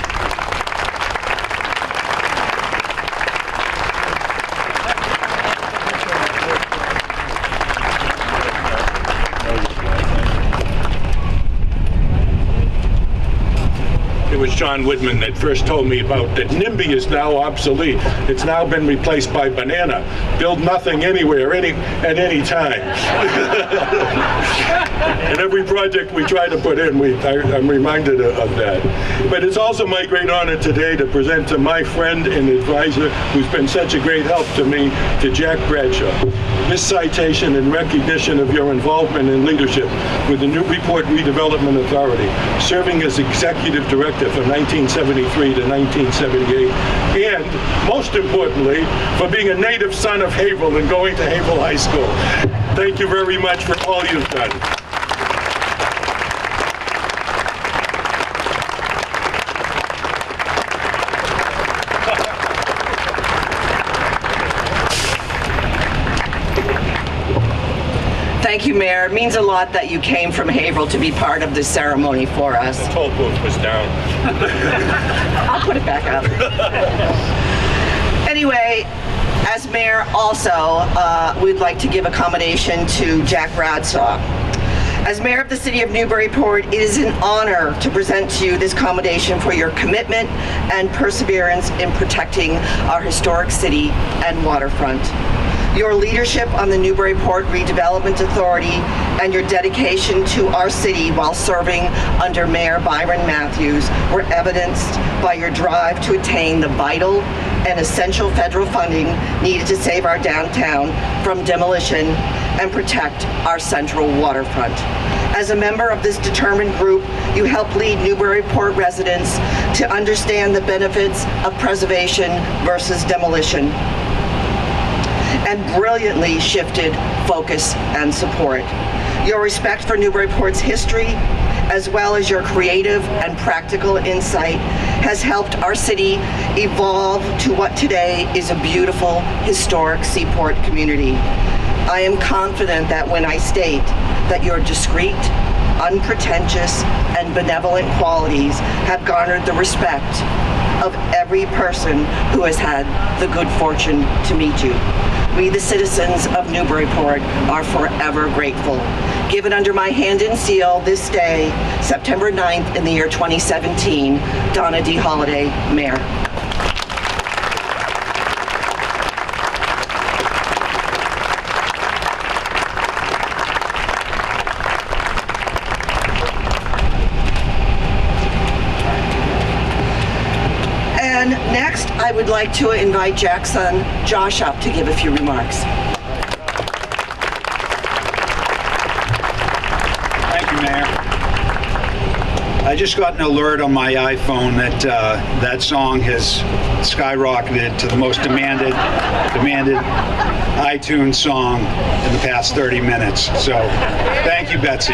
It was John Woodman that first told me about that NIMBY is now obsolete. It's now been replaced by banana. Build nothing anywhere, at any time. And every project we try to put in, I'm reminded of that. But it's also my great honor today to present to my friend and advisor, who's been such a great help to me, to Jack Bradshaw, this citation in recognition of your involvement and leadership with the Newburyport Redevelopment Authority, serving as executive director from 1973 to 1978, and most importantly, for being a native son of Haverhill and going to Haverhill High School. Thank you very much for all you've done. Thank you, Mayor. It means a lot that you came from Haverhill to be part of this ceremony for us. The toll booth was down. I'll put it back up. Anyway, as mayor also, we'd like to give a commendation to Jack Bradshaw. As mayor of the city of Newburyport, it is an honor to present to you this commendation for your commitment and perseverance in protecting our historic city and waterfront. Your leadership on the Newburyport Redevelopment Authority and your dedication to our city while serving under Mayor Byron Matthews were evidenced by your drive to attain the vital and essential federal funding needed to save our downtown from demolition and protect our central waterfront. As a member of this determined group, you help lead Newburyport residents to understand the benefits of preservation versus demolition, and brilliantly shifted focus and support. Your respect for Newburyport's history, as well as your creative and practical insight, has helped our city evolve to what today is a beautiful, historic seaport community. I am confident that when I state that your discreet, unpretentious, and benevolent qualities have garnered the respect of every person who has had the good fortune to meet you. We, the citizens of Newburyport, are forever grateful. Given under my hand and seal this day, September 9th in the year 2017, Donna D. Holliday, Mayor. And next, I would like to invite Jack's son, Josh, up to give a few remarks. Thank you, Mayor. I just got an alert on my iPhone that that song has skyrocketed to the most demanded iTunes song in the past 30 minutes. So thank you, Betsy.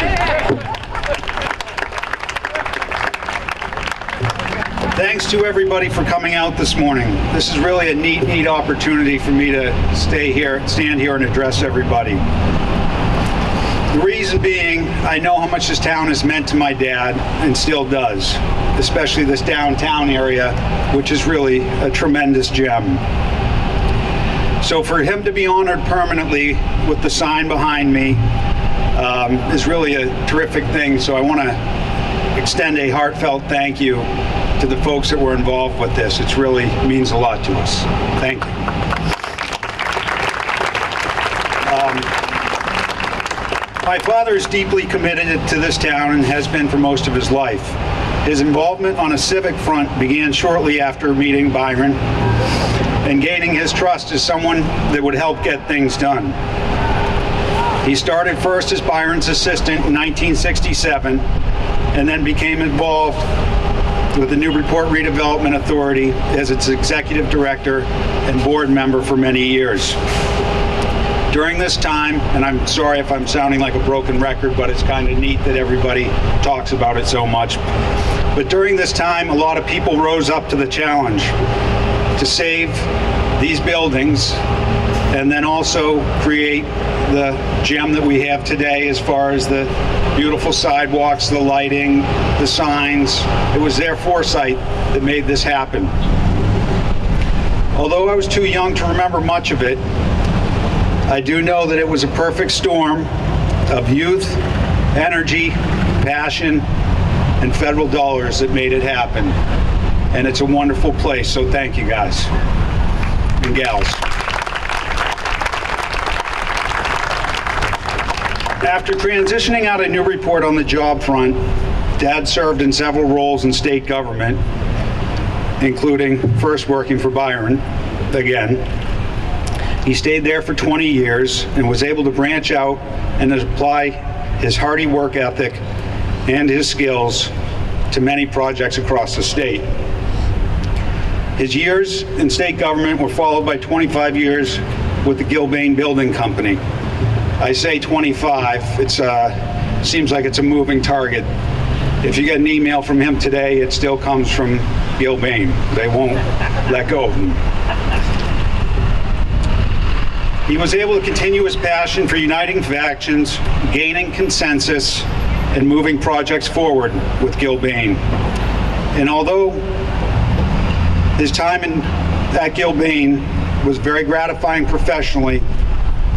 Thanks to everybody for coming out this morning. This is really a neat opportunity for me to stand here and address everybody. The reason being, I know how much this town has meant to my dad and still does, especially this downtown area, which is really a tremendous gem. So for him to be honored permanently with the sign behind me is really a terrific thing. So I want to extend a heartfelt thank you to the folks that were involved with this. It really means a lot to us. Thank you. My father is deeply committed to this town and has been for most of his life. His involvement on a civic front began shortly after meeting Byron and gaining his trust as someone that would help get things done. He started first as Byron's assistant in 1967 and then became involved with the Newburyport Redevelopment Authority as its executive director and board member for many years. During this time, and I'm sorry if I'm sounding like a broken record, but it's kind of neat that everybody talks about it so much. But during this time, a lot of people rose up to the challenge to save these buildings and then also create the gem that we have today as far as the beautiful sidewalks, the lighting, the signs. It was their foresight that made this happen. Although I was too young to remember much of it, I do know that it was a perfect storm of youth, energy, passion, and federal dollars that made it happen. And it's a wonderful place, so thank you guys and gals. After transitioning out of Newburyport on the job front, Dad served in several roles in state government, including first working for Byron again. He stayed there for 20 years and was able to branch out and apply his hearty work ethic and his skills to many projects across the state. His years in state government were followed by 25 years with the Gilbane Building Company. I say 25, it seems like it's a moving target. If you get an email from him today, it still comes from Gilbane. They won't let go of him. He was able to continue his passion for uniting factions, gaining consensus, and moving projects forward with Gilbane. And although his time at Gilbane was very gratifying professionally,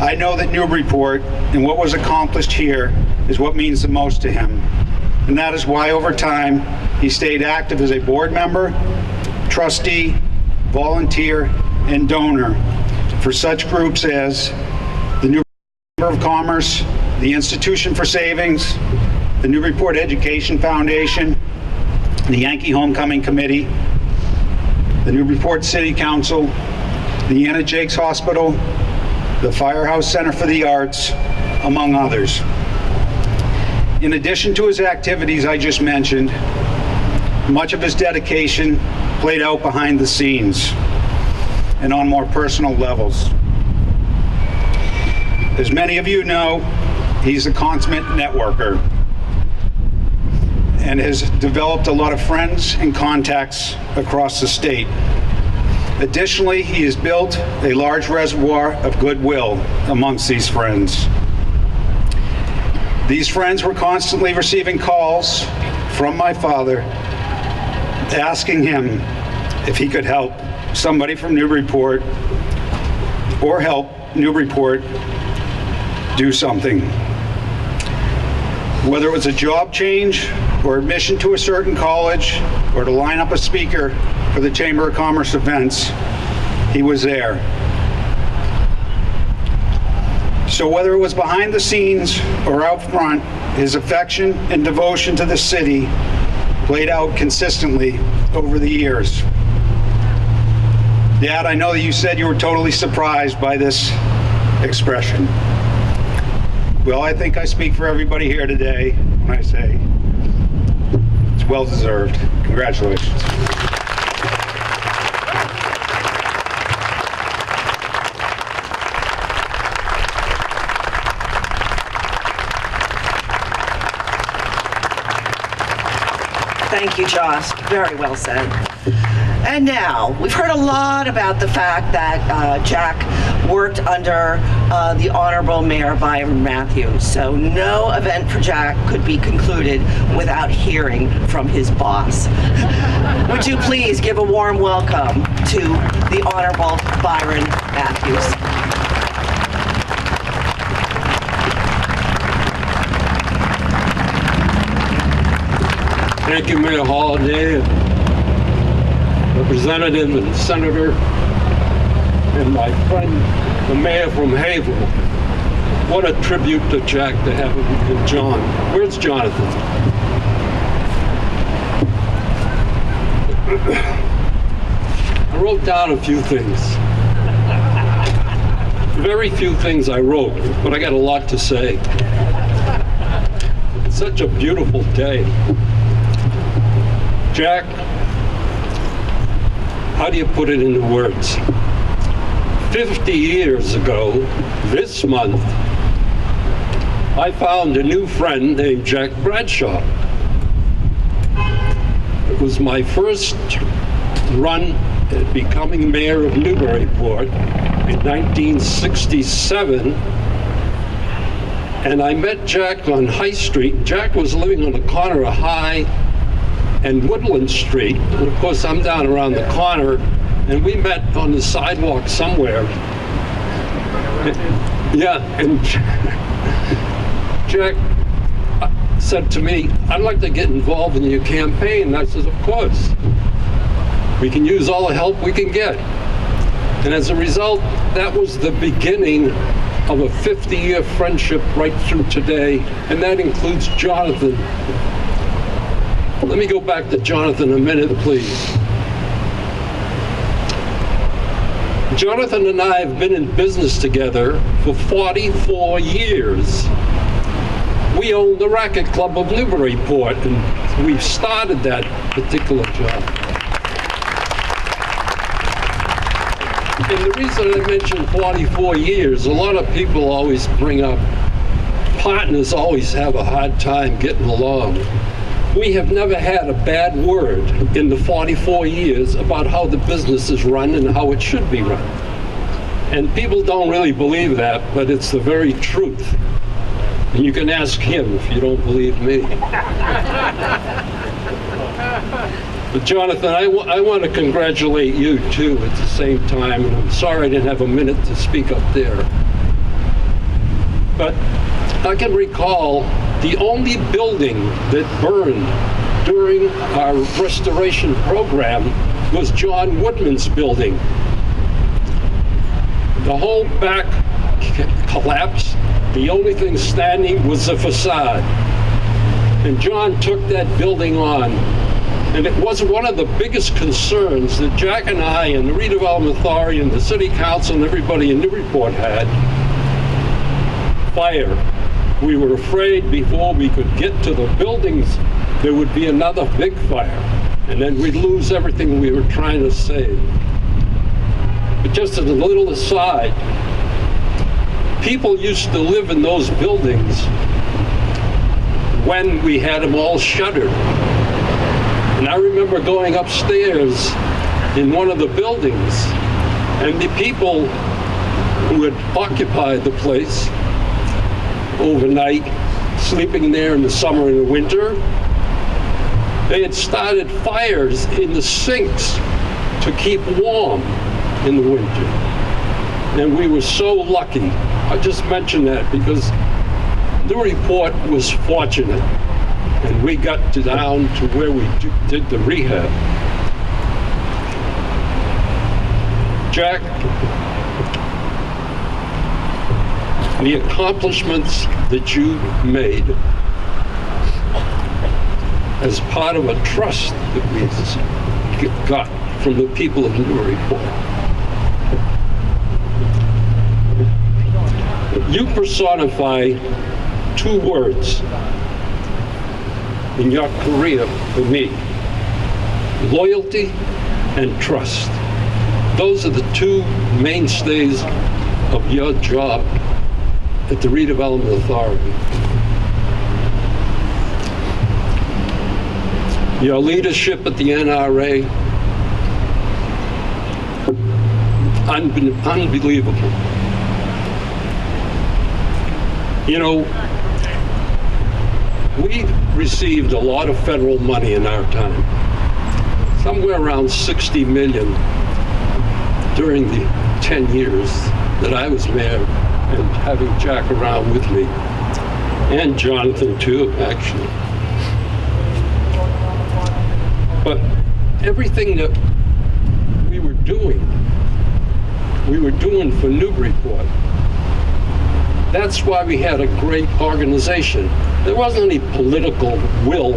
I know that Newburyport and what was accomplished here is what means the most to him. And that is why over time he stayed active as a board member, trustee, volunteer, and donor for such groups as the Newburyport Chamber of Commerce, the Institution for Savings, the Newburyport Education Foundation, the Yankee Homecoming Committee, the Newburyport City Council, the Anna Jakes Hospital, the Firehouse Center for the Arts, among others. In addition to his activities I just mentioned, much of his dedication played out behind the scenes and on more personal levels. As many of you know, he's a consummate networker and has developed a lot of friends and contacts across the state. Additionally, he has built a large reservoir of goodwill amongst these friends. These friends were constantly receiving calls from my father asking him if he could help somebody from Newburyport or help Newburyport do something. Whether it was a job change or admission to a certain college or to line up a speaker for the Chamber of Commerce events, he was there. So whether it was behind the scenes or out front, his affection and devotion to the city played out consistently over the years. Dad, I know that you said you were totally surprised by this expression. Well, I think I speak for everybody here today when I say it's well deserved. Congratulations. Thank you, Josh. Very well said. And now, we've heard a lot about the fact that Jack worked under the Honorable Mayor Byron Matthews. So no event for Jack could be concluded without hearing from his boss. Would you please give a warm welcome to the Honorable Byron Matthews. Thank you, Mayor Holliday, Representative and Senator, and my friend, the Mayor from Havel. What a tribute to Jack to have him and John. Where's Jonathan? I wrote down a few things. Very few things I wrote, but I got a lot to say. It's such a beautiful day. Jack, how do you put it into words? 50 years ago, this month, I found a new friend named Jack Bradshaw. It was my first run at becoming mayor of Newburyport in 1967. And I met Jack on High Street. Jack was living on the corner of High and Woodland Street. And of course, I'm down around the corner, and we met on the sidewalk somewhere. Yeah, and Jack said to me, I'd like to get involved in your campaign. And I said, of course. We can use all the help we can get. And as a result, that was the beginning of a 50-year friendship right through today, and that includes Jonathan. Let me go back to Jonathan a minute, please. Jonathan and I have been in business together for 44 years. We own the Racket Club of Newburyport, and we've started that particular job. And the reason I mentioned 44 years, a lot of people always bring up partners always have a hard time getting along. We have never had a bad word in the 44 years about how the business is run and how it should be run. And people don't really believe that, but it's the very truth. And you can ask him if you don't believe me. But Jonathan, I want to congratulate you too at the same time. And I'm sorry I didn't have a minute to speak up there. But I can recall the only building that burned during our restoration program was John Woodman's building. The whole back collapsed. The only thing standing was the facade. And John took that building on. And it was one of the biggest concerns that Jack and I and the Redevelopment Authority and the City Council and everybody in Newburyport had. Fire. We were afraid before we could get to the buildings, there would be another big fire. And then we'd lose everything we were trying to save. But just as a little aside, people used to live in those buildings when we had them all shuttered. And I remember going upstairs in one of the buildings, and the people who had occupied the place overnight, sleeping there in the summer and the winter, they had started fires in the sinks to keep warm in the winter. And we were so lucky. I just mentioned that because Newburyport was fortunate, and we got down to where we did the rehab. Jack, the accomplishments that you made as part of a trust that we got from the people of Newburyport. You personify two words: in your career for me. Loyalty and trust. Those are the two mainstays of your job at the Redevelopment Authority. Your leadership at the NRA, unbelievable. You know, we received a lot of federal money in our time, somewhere around 60 million during the 10 years that I was mayor and having Jack around with me, and Jonathan too, actually. But everything that we were doing for Newburyport. That's why we had a great organization. There wasn't any political will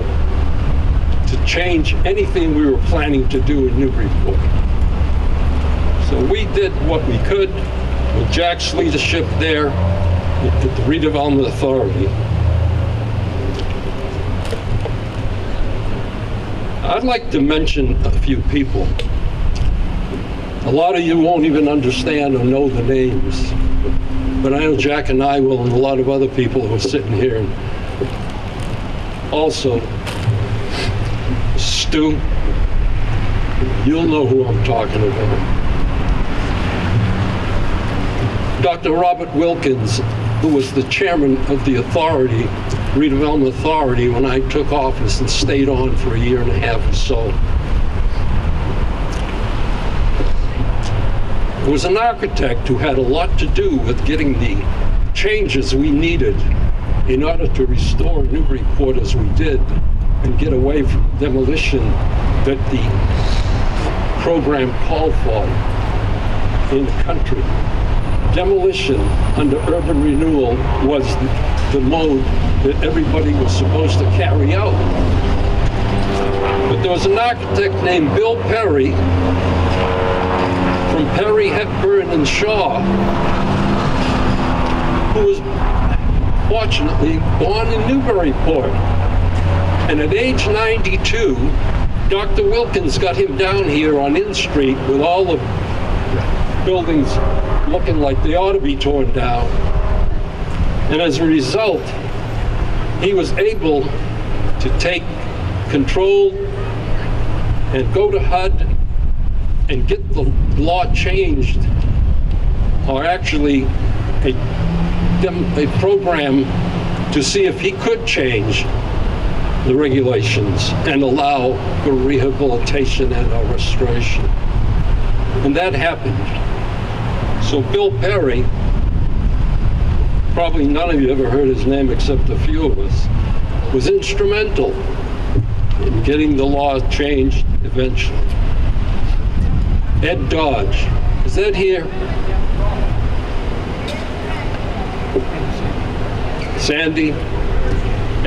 to change anything we were planning to do in Newburyport. So we did what we could with Jack's leadership there at the Redevelopment Authority. I'd like to mention a few people. A lot of you won't even understand or know the names, but I know Jack and I will, and a lot of other people who are sitting here. And also, Stu, you'll know who I'm talking about. Dr. Robert Wilkins, who was the chairman of the authority, Redevelopment Authority, when I took office and stayed on for a year and a half or so. There was an architect who had a lot to do with getting the changes we needed in order to restore Newburyport as we did and get away from demolition that the program called for in the country. Demolition under urban renewal was the mode that everybody was supposed to carry out. But there was an architect named Bill Perry from Perry, Hepburn, and Shaw, who was fortunately born in Newburyport. And at age 92, Dr. Wilkins got him down here on Inn Street with all the buildings looking like they ought to be torn down. And as a result, he was able to take control and go to HUD and get the law changed, or actually a program to see if he could change the regulations and allow for rehabilitation and restoration. And that happened. So Bill Perry, probably none of you ever heard his name except a few of us, was instrumental in getting the law changed eventually. Ed Dodge, is that here? Sandy?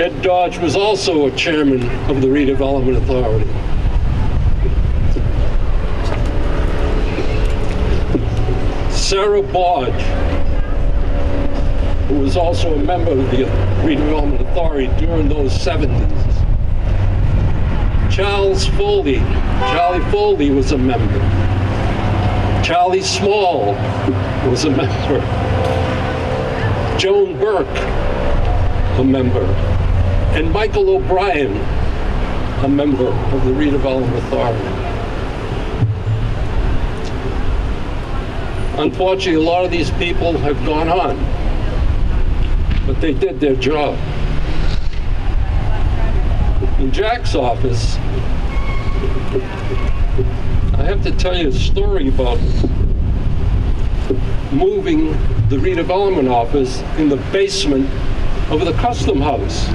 Ed Dodge was also a chairman of the Redevelopment Authority. Sarah Bodge, who was also a member of the Redevelopment Authority during those 70s. Charles Foley, Charlie Foley was a member. Charlie Small was a member. Joan Burke, a member. And Michael O'Brien, a member of the Redevelopment Authority. Unfortunately, a lot of these people have gone on, but they did their job. In Jack's office, I have to tell you a story about moving the redevelopment office in the basement of the Custom House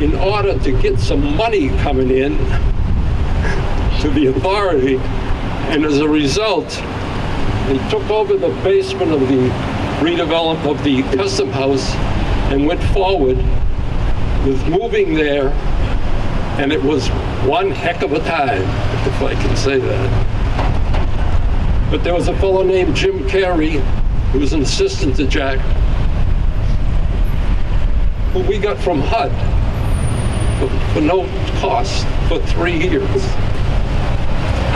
in order to get some money coming in to the authority, and as a result, they took over the basement of the redevelopment of the Custom House and went forward with moving there, and it was one heck of a time, if I can say that. But there was a fellow named Jim Carey, who was an assistant to Jack, who we got from HUD. for no cost for 3 years.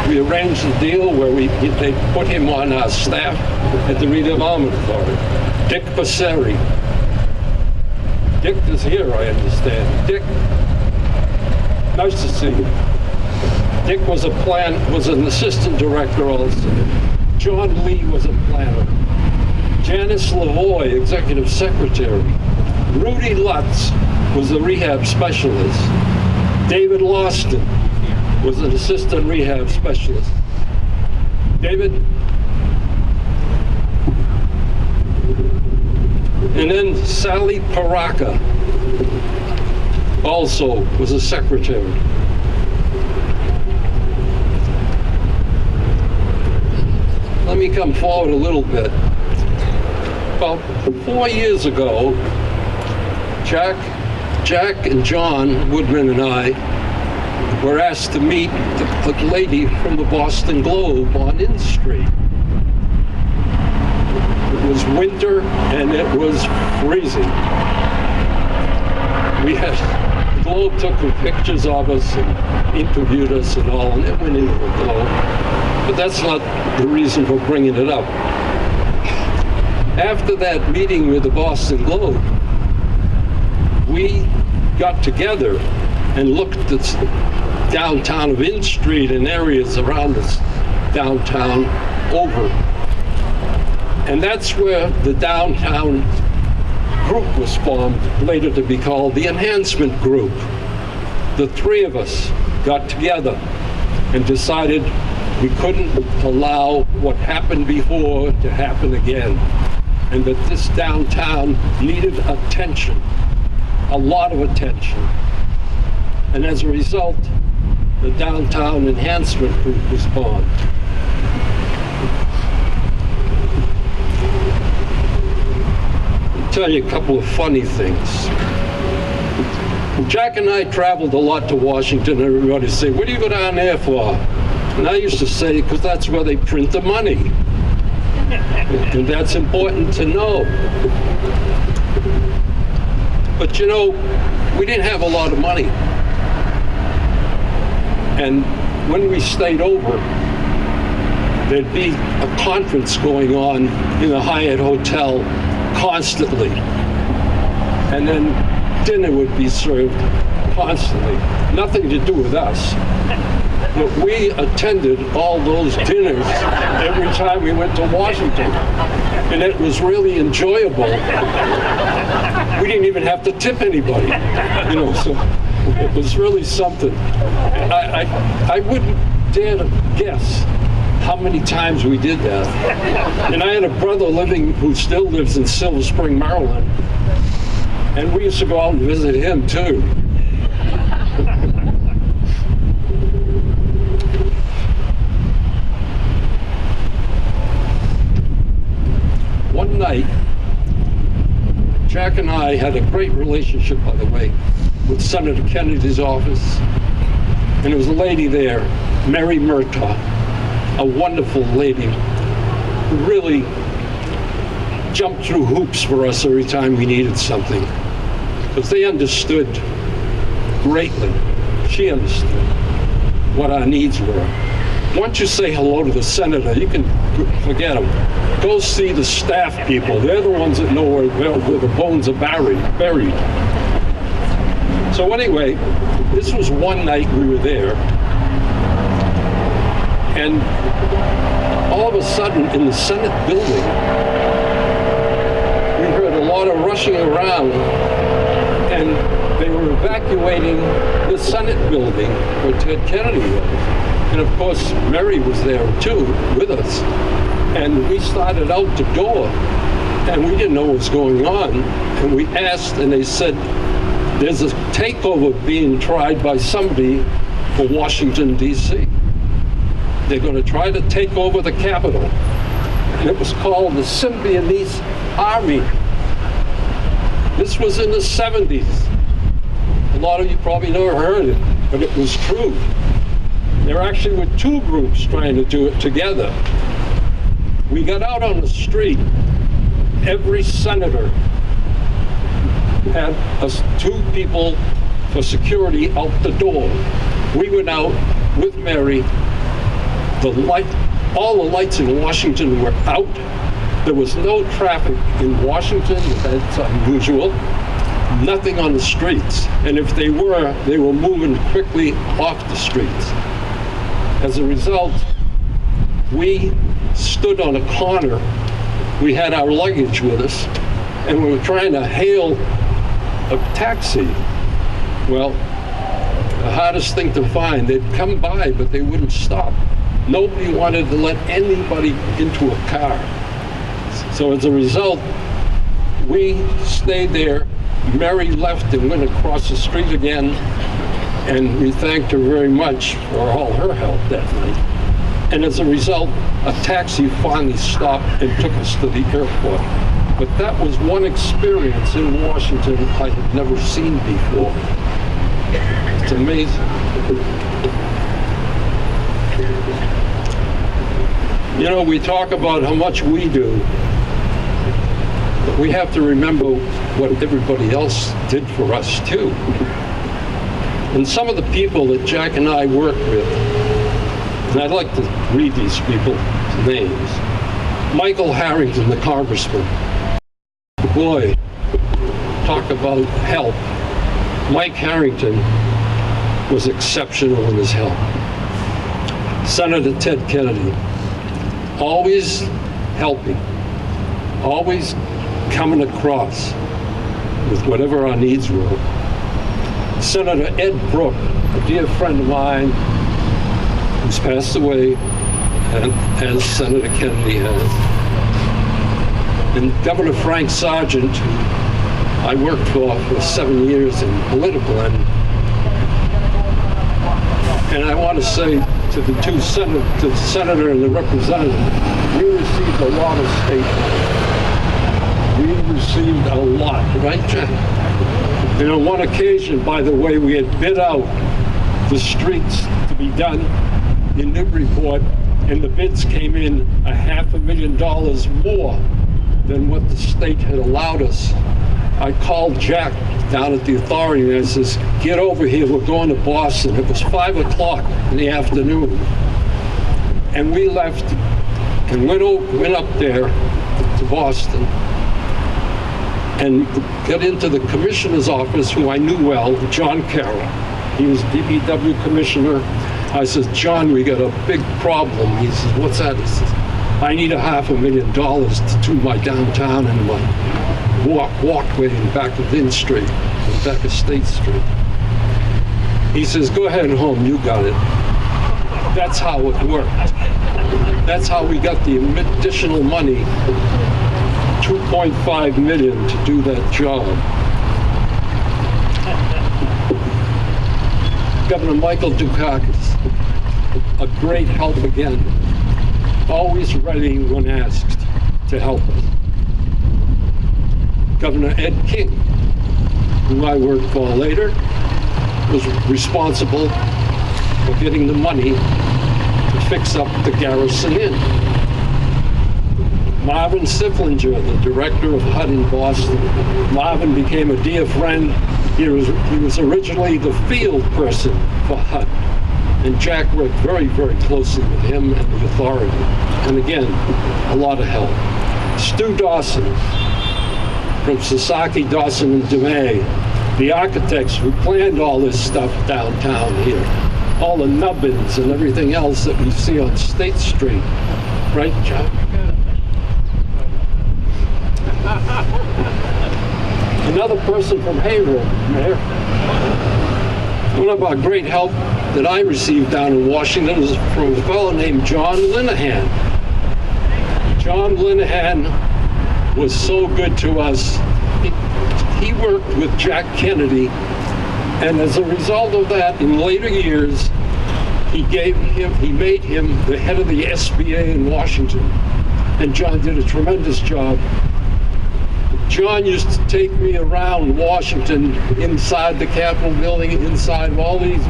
We arranged a deal where they put him on our staff at the Redevelopment Authority. Dick Passeri. Dick is here, I understand. Dick, nice to see you. Dick was an assistant director also. John Lee was a planner. Janice Lavoie, executive secretary. Rudy Lutz was the rehab specialist. David Lawston was an assistant rehab specialist. David? And then Sally Paraka also was a secretary. Let me come forward a little bit. About 4 years ago, Jack and John Woodman and I were asked to meet a lady from the Boston Globe on N Street. It was winter and it was freezing. The Globe took pictures of us and interviewed us and all, and it went into the Globe. But that's not the reason for bringing it up. After that meeting with the Boston Globe, we got together and looked at downtown of N Street and areas around us downtown over. And that's where the downtown group was formed, later to be called the Enhancement Group. The three of us got together and decided we couldn't allow what happened before to happen again, and that this downtown needed attention, a lot of attention. And as a result, the Downtown Enhancement Group was formed. I'll tell you a couple of funny things. Jack and I traveled a lot to Washington. Everybody would say, what do you go down there for? And I used to say, because that's where they print the money. And that's important to know. But you know, we didn't have a lot of money. And when we stayed over, there'd be a conference going on in the Hyatt Hotel constantly. And then dinner would be served constantly. Nothing to do with us. But we attended all those dinners every time we went to Washington. And it was really enjoyable. We didn't even have to tip anybody, you know, so it was really something. I wouldn't dare to guess how many times we did that. And I had a brother who still lives in Silver Spring, Maryland. And we used to go out and visit him too. One night, Jack and I had a great relationship, by the way, with Senator Kennedy's office. And there was a lady there, Mary Murtaugh, a wonderful lady who really jumped through hoops for us every time we needed something. Because they understood greatly. She understood what our needs were. Once you say hello to the senator, you can forget them. Go see the staff people. They're the ones that know where the bones are buried. So anyway, this was one night we were there. And all of a sudden, in the Senate building, we heard a lot of rushing around, and they were evacuating the Senate building where Ted Kennedy was. And of course, Mary was there too, with us. And we started out the door, and we didn't know what was going on. And we asked, and they said, there's a takeover being tried by somebody for Washington, D.C. They're going to try to take over the Capitol. And it was called the Symbionese Army. This was in the 70s. A lot of you probably never heard it, but it was true. There actually were two groups trying to do it together. We got out on the street. Every senator had two people for security out the door. We went out with Mary. All the lights in Washington were out. There was no traffic in Washington. That's unusual. Nothing on the streets. And if they were moving quickly off the streets. As a result, we stood on a corner. We had our luggage with us, and we were trying to hail a taxi. Well, the hardest thing to find, they'd come by, but they wouldn't stop. Nobody wanted to let anybody into a car. So as a result, we stayed there. Mary left and went across the street again, and we thanked her very much for all her help that night. And as a result, a taxi finally stopped and took us to the airport. But that was one experience in Washington I had never seen before. It's amazing. You know, we talk about how much we do, but we have to remember what everybody else did for us too. And some of the people that Jack and I worked with, and I'd like to read these people's names. Michael Harrington, the congressman. Boy, talk about help. Mike Harrington was exceptional in his help. Senator Ted Kennedy, always helping, always coming across with whatever our needs were. Senator Ed Brooke, a dear friend of mine who's passed away, and as Senator Kennedy has. And Governor Frank Sargent, who I worked for 7 years in political, and I want to say to the to the senator and the representative, we received a lot of state money. We received a lot, right, Jack? And on one occasion, by the way, we had bid out the streets to be done in Newburyport, and the bids came in $500,000 more than what the state had allowed us. I called Jack down at the authority and I says, get over here, we're going to Boston. It was 5 o'clock in the afternoon. And we left and went up there to Boston and got into the commissioner's office, who I knew well, John Carroll. He was DPW commissioner. I says, John, we got a big problem. He says, what's that? He says, I need $500,000 to do my downtown and my walkway in back of Vin Street, and back of State Street. He says, go ahead home, you got it. That's how it worked. That's how we got the additional money, $2.5 million to do that job. Governor Michael Dukakis, a great help again, always ready when asked to help us. Governor Ed King, who I worked for later, was responsible for getting the money to fix up the Garrison Inn. Marvin Siflinger, the director of HUD in Boston. Marvin became a dear friend. He was originally the field person for HUD. And Jack worked very, very closely with him and the authority. And again, a lot of help. Stu Dawson, from Sasaki, Dawson, and DeMay, the architects who planned all this stuff downtown here, all the nubbins and everything else that we see on State Street. Right, John? Another person from Haverhill, Mayor. One of our great help that I received down in Washington was from a fellow named John Linehan. John Linehan was so good to us. He worked with Jack Kennedy, and as a result of that, in later years, he made him the head of the SBA in Washington. And John did a tremendous job. John used to take me around Washington, inside the Capitol building, inside all these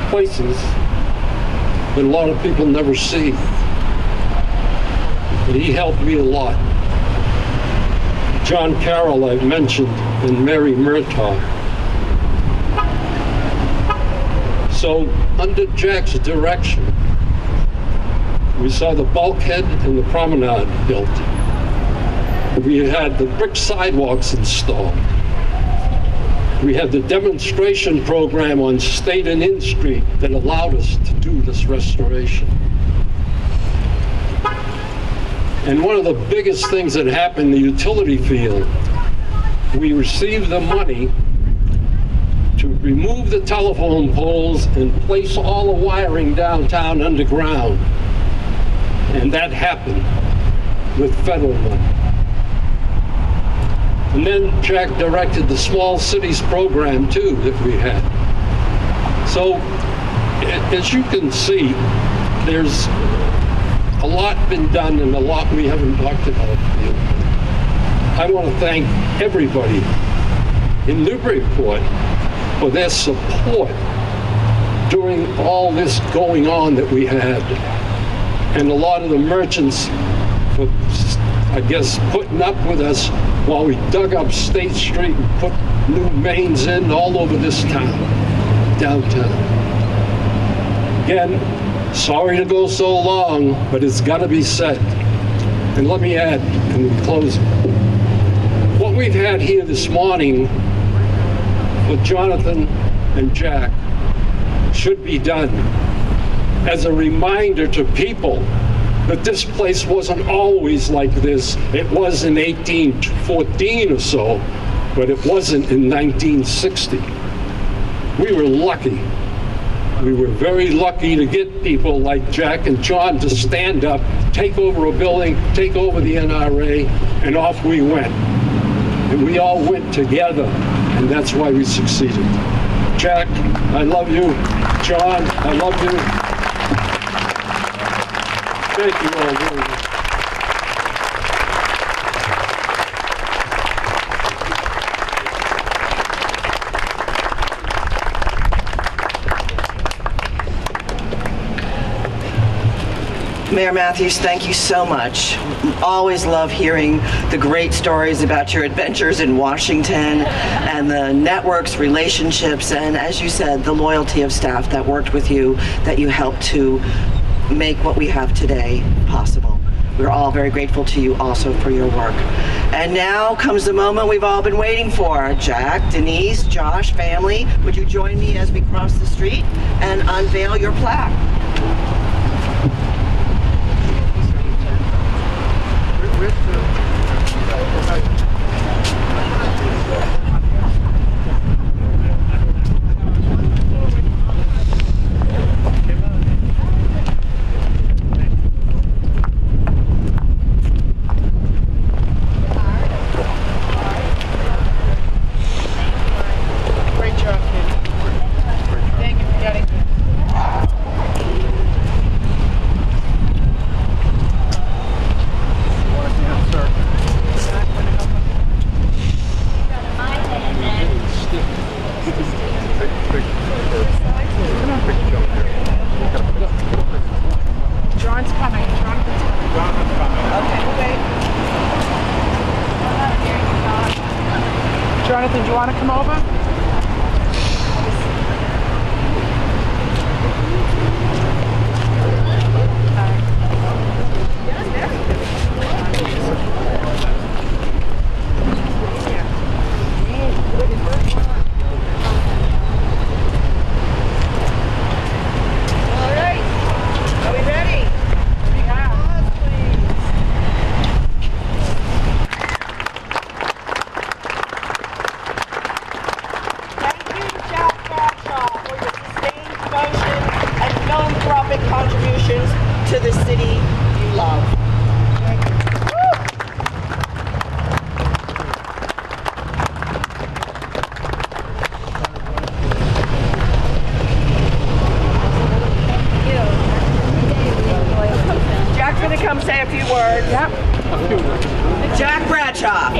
places that a lot of people never see. But he helped me a lot. John Carroll, I've mentioned, and Mary Murtaugh. So under Jack's direction, we saw the bulkhead and the promenade built. We had the brick sidewalks installed. We had the demonstration program on State and Inn Street that allowed us to do this restoration. And one of the biggest things that happened in the utility field, we received the money to remove the telephone poles and place all the wiring downtown underground. And that happened with federal money. And then Jack directed the small cities program too that we had. So as you can see, there's a lot been done and a lot we haven't talked about. I want to thank everybody in Newburyport for their support during all this going on that we had. And a lot of the merchants for, I guess, putting up with us while we dug up State Street and put new mains in all over this town, downtown. Again, sorry to go so long, but it's got to be said. And let me add, in closing, what we've had here this morning with Jonathan and Jack should be done as a reminder to people that this place wasn't always like this. It was in 1814 or so, but it wasn't in 1960. We were lucky. We were very lucky to get people like Jack and John to stand up, take over a building, take over the NRA, and off we went. And we all went together, and that's why we succeeded. Jack, I love you. John, I love you. Thank you all very much. Mayor Matthews, thank you so much. Always love hearing the great stories about your adventures in Washington and the networks, relationships, and as you said, the loyalty of staff that worked with you, that you helped to make what we have today possible. We're all very grateful to you also for your work. And now comes the moment we've all been waiting for. Jack, Denise, Josh, family, would you join me as we cross the street and unveil your plaque? Jonathan, do you want to come over? Contributions to the city you love. Jack's gonna come say a few words. Yep. Jack Bradshaw.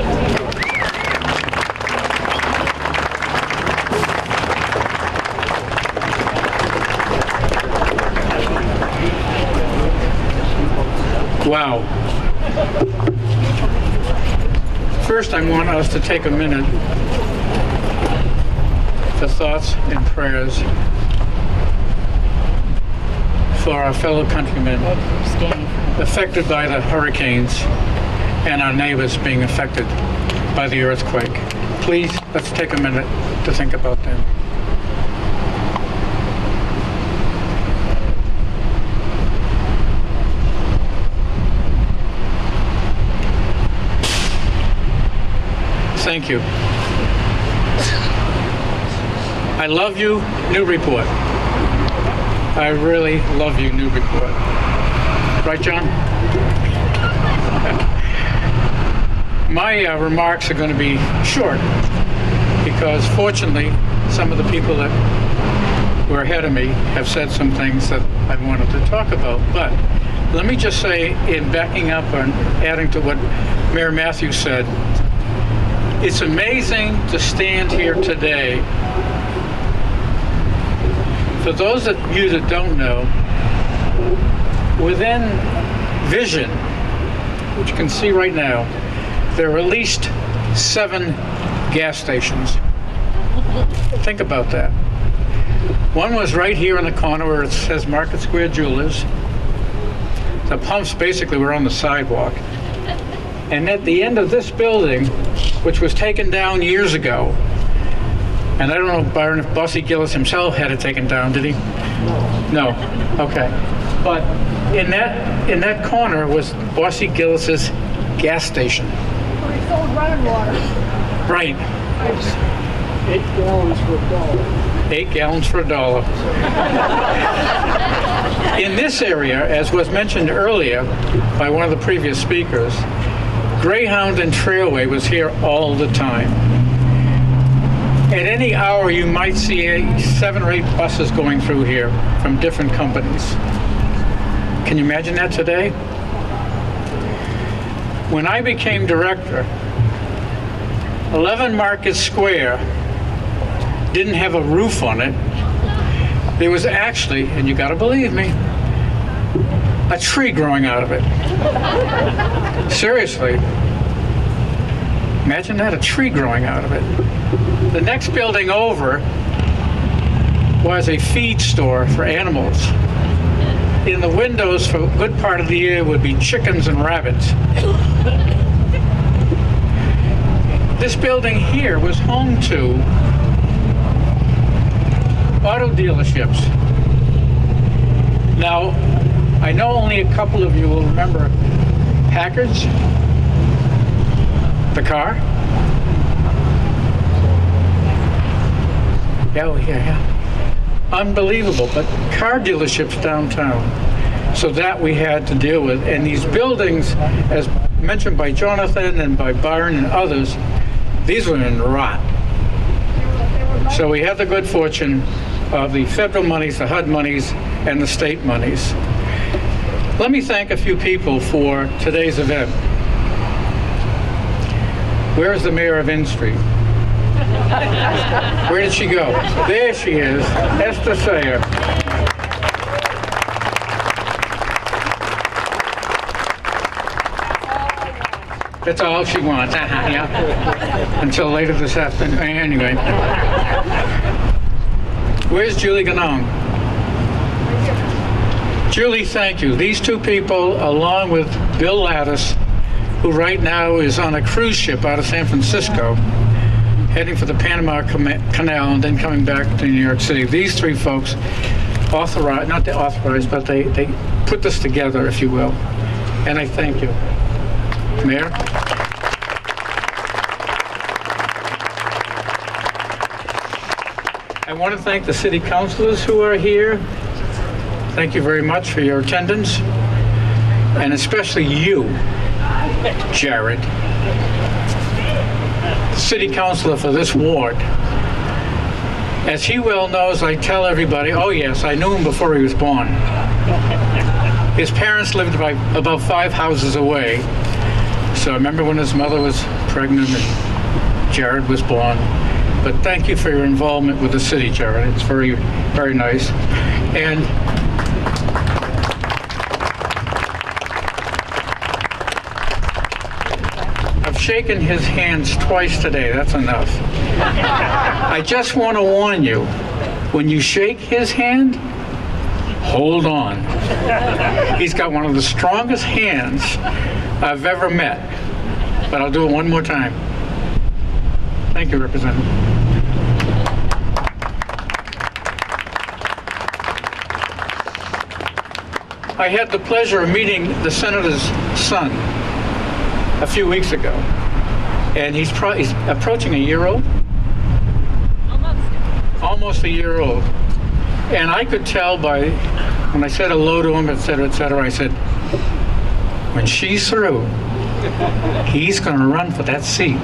Wow. First, I want us to take a minute for thoughts and prayers for our fellow countrymen affected by the hurricanes and our neighbors being affected by the earthquake. Please, let's take a minute to think about them. Thank you. I love you, Newburyport. I really love you, Newburyport. Right, John? My remarks are going to be short because fortunately some of the people that were ahead of me have said some things that I wanted to talk about. But let me just say, in backing up and adding to what Mayor Matthews said, it's amazing to stand here today. For those of you that don't know, within Vision, which you can see right now, there are at least 7 gas stations. Think about that. One was right here in the corner where it says Market Square Jewelers. The pumps basically were on the sidewalk. And at the end of this building, which was taken down years ago, and I don't know, Byron, if Bossy Gillis himself had it taken down, did he? No. Okay. But in that corner was Bossy Gillis's gas station. We sold running water. Right. 8 gallons for $1. 8 gallons for $1. In this area, as was mentioned earlier by one of the previous speakers, Greyhound and Trailway was here all the time. At any hour, you might see 7 or 8 buses going through here from different companies. Can you imagine that today? When I became director, 11 Market Square didn't have a roof on it. There was actually, and you gotta believe me, a tree growing out of it. Seriously. Imagine that, a tree growing out of it. The next building over was a feed store for animals. In the windows for a good part of the year would be chickens and rabbits. This building here was home to auto dealerships. Now, I know only a couple of you will remember Packard's, the car. Yeah. Unbelievable, but car dealerships downtown. So that we had to deal with. And these buildings, as mentioned by Jonathan and by Byron and others, these were in rot. So we had the good fortune of the federal monies, the HUD monies, and the state monies. Let me thank a few people for today's event. Where is the mayor of N Street? Where did she go? There she is, Esther Sayer. That's all she wants, yeah. Until later this afternoon. Anyway. Where's Julie Ganong? Julie, thank you. These 2 people, along with Bill Lattis, who right now is on a cruise ship out of San Francisco, heading for the Panama Canal and then coming back to New York City. These 3 folks authorized, not they authorized, but they put this together, if you will. And I thank you. Mayor? I want to thank the city councilors who are here. Thank you very much for your attendance. And especially you, Jared, city councilor for this ward. As he well knows, I tell everybody, oh yes, I knew him before he was born. His parents lived about 5 houses away. So I remember when his mother was pregnant and Jared was born. But thank you for your involvement with the city, Jared. It's very, very nice. And I've shaken his hands twice today. That's enough. I just want to warn you, when you shake his hand, hold on. He's got one of the strongest hands I've ever met. But I'll do it one more time. Thank you, Representative. I had the pleasure of meeting the senator's son a few weeks ago, and he's approaching a year old. Almost a year old. And I could tell by when I said hello to him, et cetera, I said, when she's through, he's going to run for that seat.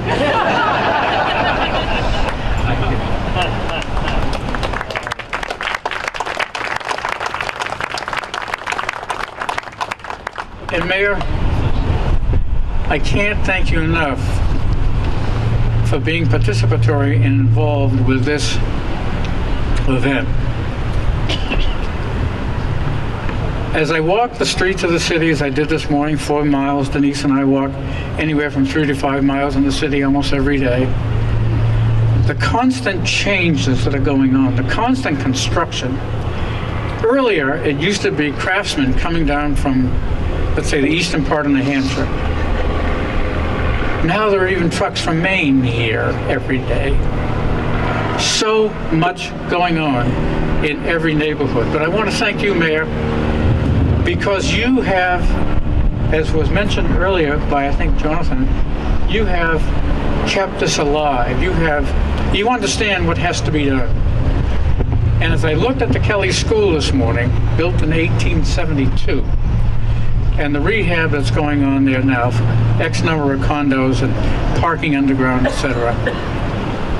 And Mayor, I can't thank you enough for being participatory and involved with this event. As I walk the streets of the city, as I did this morning, 4 miles, Denise and I walk anywhere from 3 to 5 miles in the city almost every day. The constant changes that are going on, the constant construction. Earlier, it used to be craftsmen coming down from, let's say, the eastern part of New Hampshire. Now there are even trucks from Maine here every day. So much going on in every neighborhood. But I want to thank you, Mayor, because you have, as was mentioned earlier by, I think, Jonathan, you have kept us alive. You understand what has to be done. And as I looked at the Kelly School this morning, built in 1872, and the rehab that's going on there now, X number of condos and parking underground, etc.,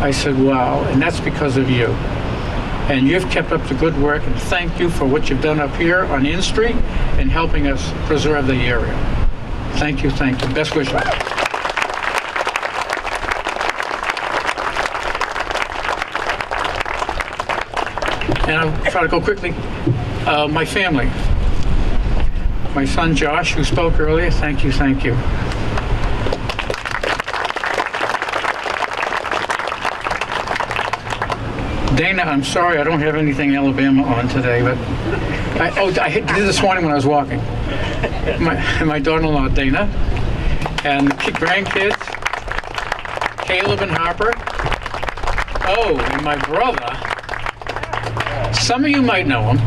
I said, wow, and that's because of you. And you've kept up the good work, and thank you for what you've done up here on In Street and helping us preserve the area. Thank you, thank you. Best wishes. And I'll try to go quickly. My family. My son Josh, who spoke earlier, thank you, thank you. Dana, I'm sorry I don't have anything Alabama on today, but I did this morning when I was walking. My daughter-in-law, Dana, and the grandkids, Caleb and Harper. Oh, and my brother. Some of you might know him.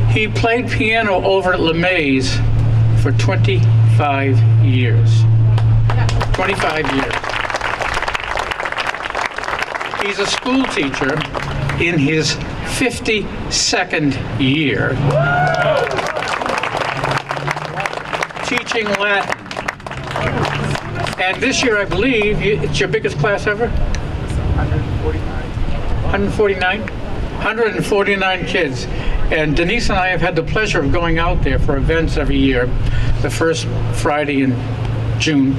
He played piano over at LeMay's for 25 years. 25 years. He's a school teacher in his 52nd year, teaching Latin. And this year, I believe, it's your biggest class ever? 149? 149 kids. And Denise and I have had the pleasure of going out there for events every year, the first Friday in June,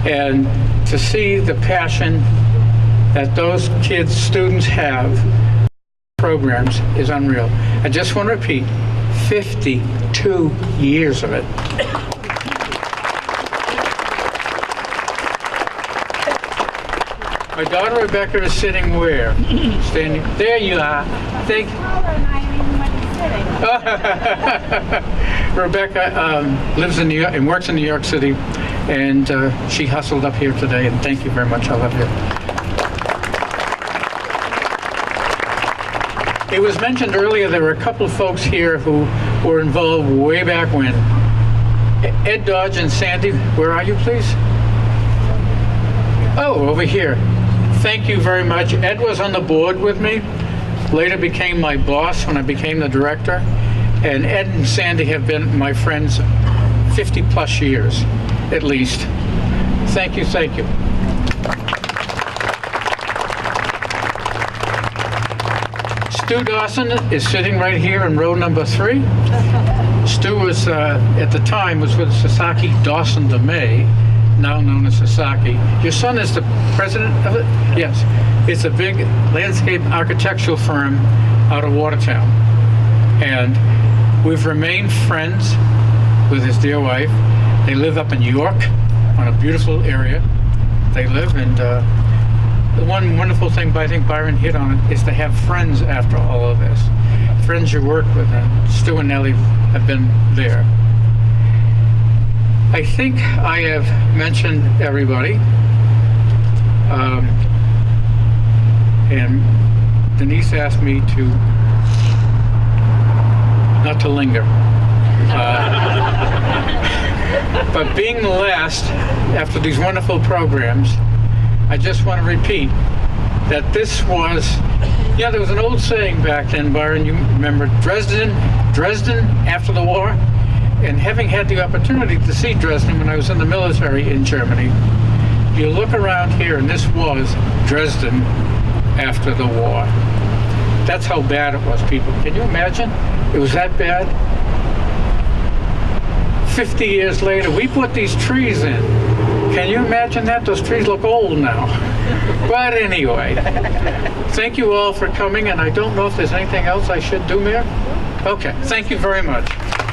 and to see the passion that those kids, students have programs is unreal. I just want to repeat, 52 years of it. My daughter Rebecca is sitting where? Standing. There you are. Thank you. Rebecca lives in New York and works in New York City, and she hustled up here today, and thank you very much. I love you. It was mentioned earlier there were a couple of folks here who were involved way back when. Ed Dodge and Sandy, where are you, please? Oh, over here. Thank you very much. Ed was on the board with me, later became my boss when I became the director, and Ed and Sandy have been my friends 50 plus years, at least. Thank you, thank you. Stu Dawson is sitting right here in row number 3. Stu was, at the time, was with Sasaki Dawson DeMay, now known as Sasaki. Your son is the president of it? Yes. It's a big landscape architectural firm out of Watertown. And we've remained friends with his dear wife. They live up in York, on a beautiful area. They live, and the one wonderful thing, I think Byron hit on it, is to have friends after all of this. Friends you work with, and Stu and Nellie have been there. I think I have mentioned everybody. And Denise asked me to not to linger. But being the last, after these wonderful programs, I just want to repeat that this was, yeah, there was an old saying back then, Byron, you remember Dresden after the war? And having had the opportunity to see Dresden when I was in the military in Germany, you look around here and this was Dresden after the war. That's how bad it was, people. Can you imagine? It was that bad. 50 years later, we put these trees in. Can you imagine that? Those trees look old now. But anyway, thank you all for coming, and I don't know if there's anything else I should do, Mayor? Okay, thank you very much.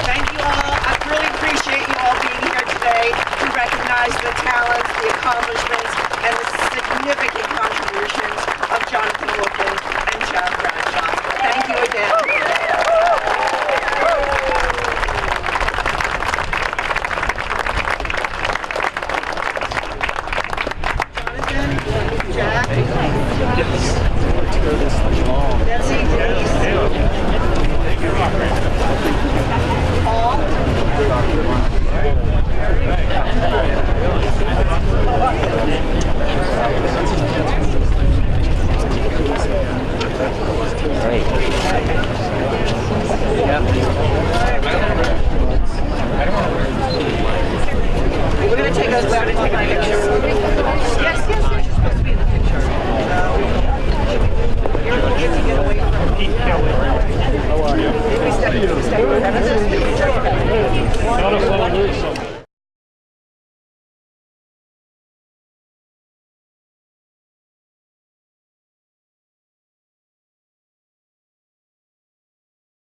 Thank you all. I really appreciate you all being here today to recognize the talents, the accomplishments, and the significant contributions of Jonathan Woodman and Jack Bradshaw. Thank you again. Jonathan, Jack, Betsy, we're going to take us out and take a picture. Yes, you're supposed to be in the picture. You're looking to get away from me. How are you? Maybe step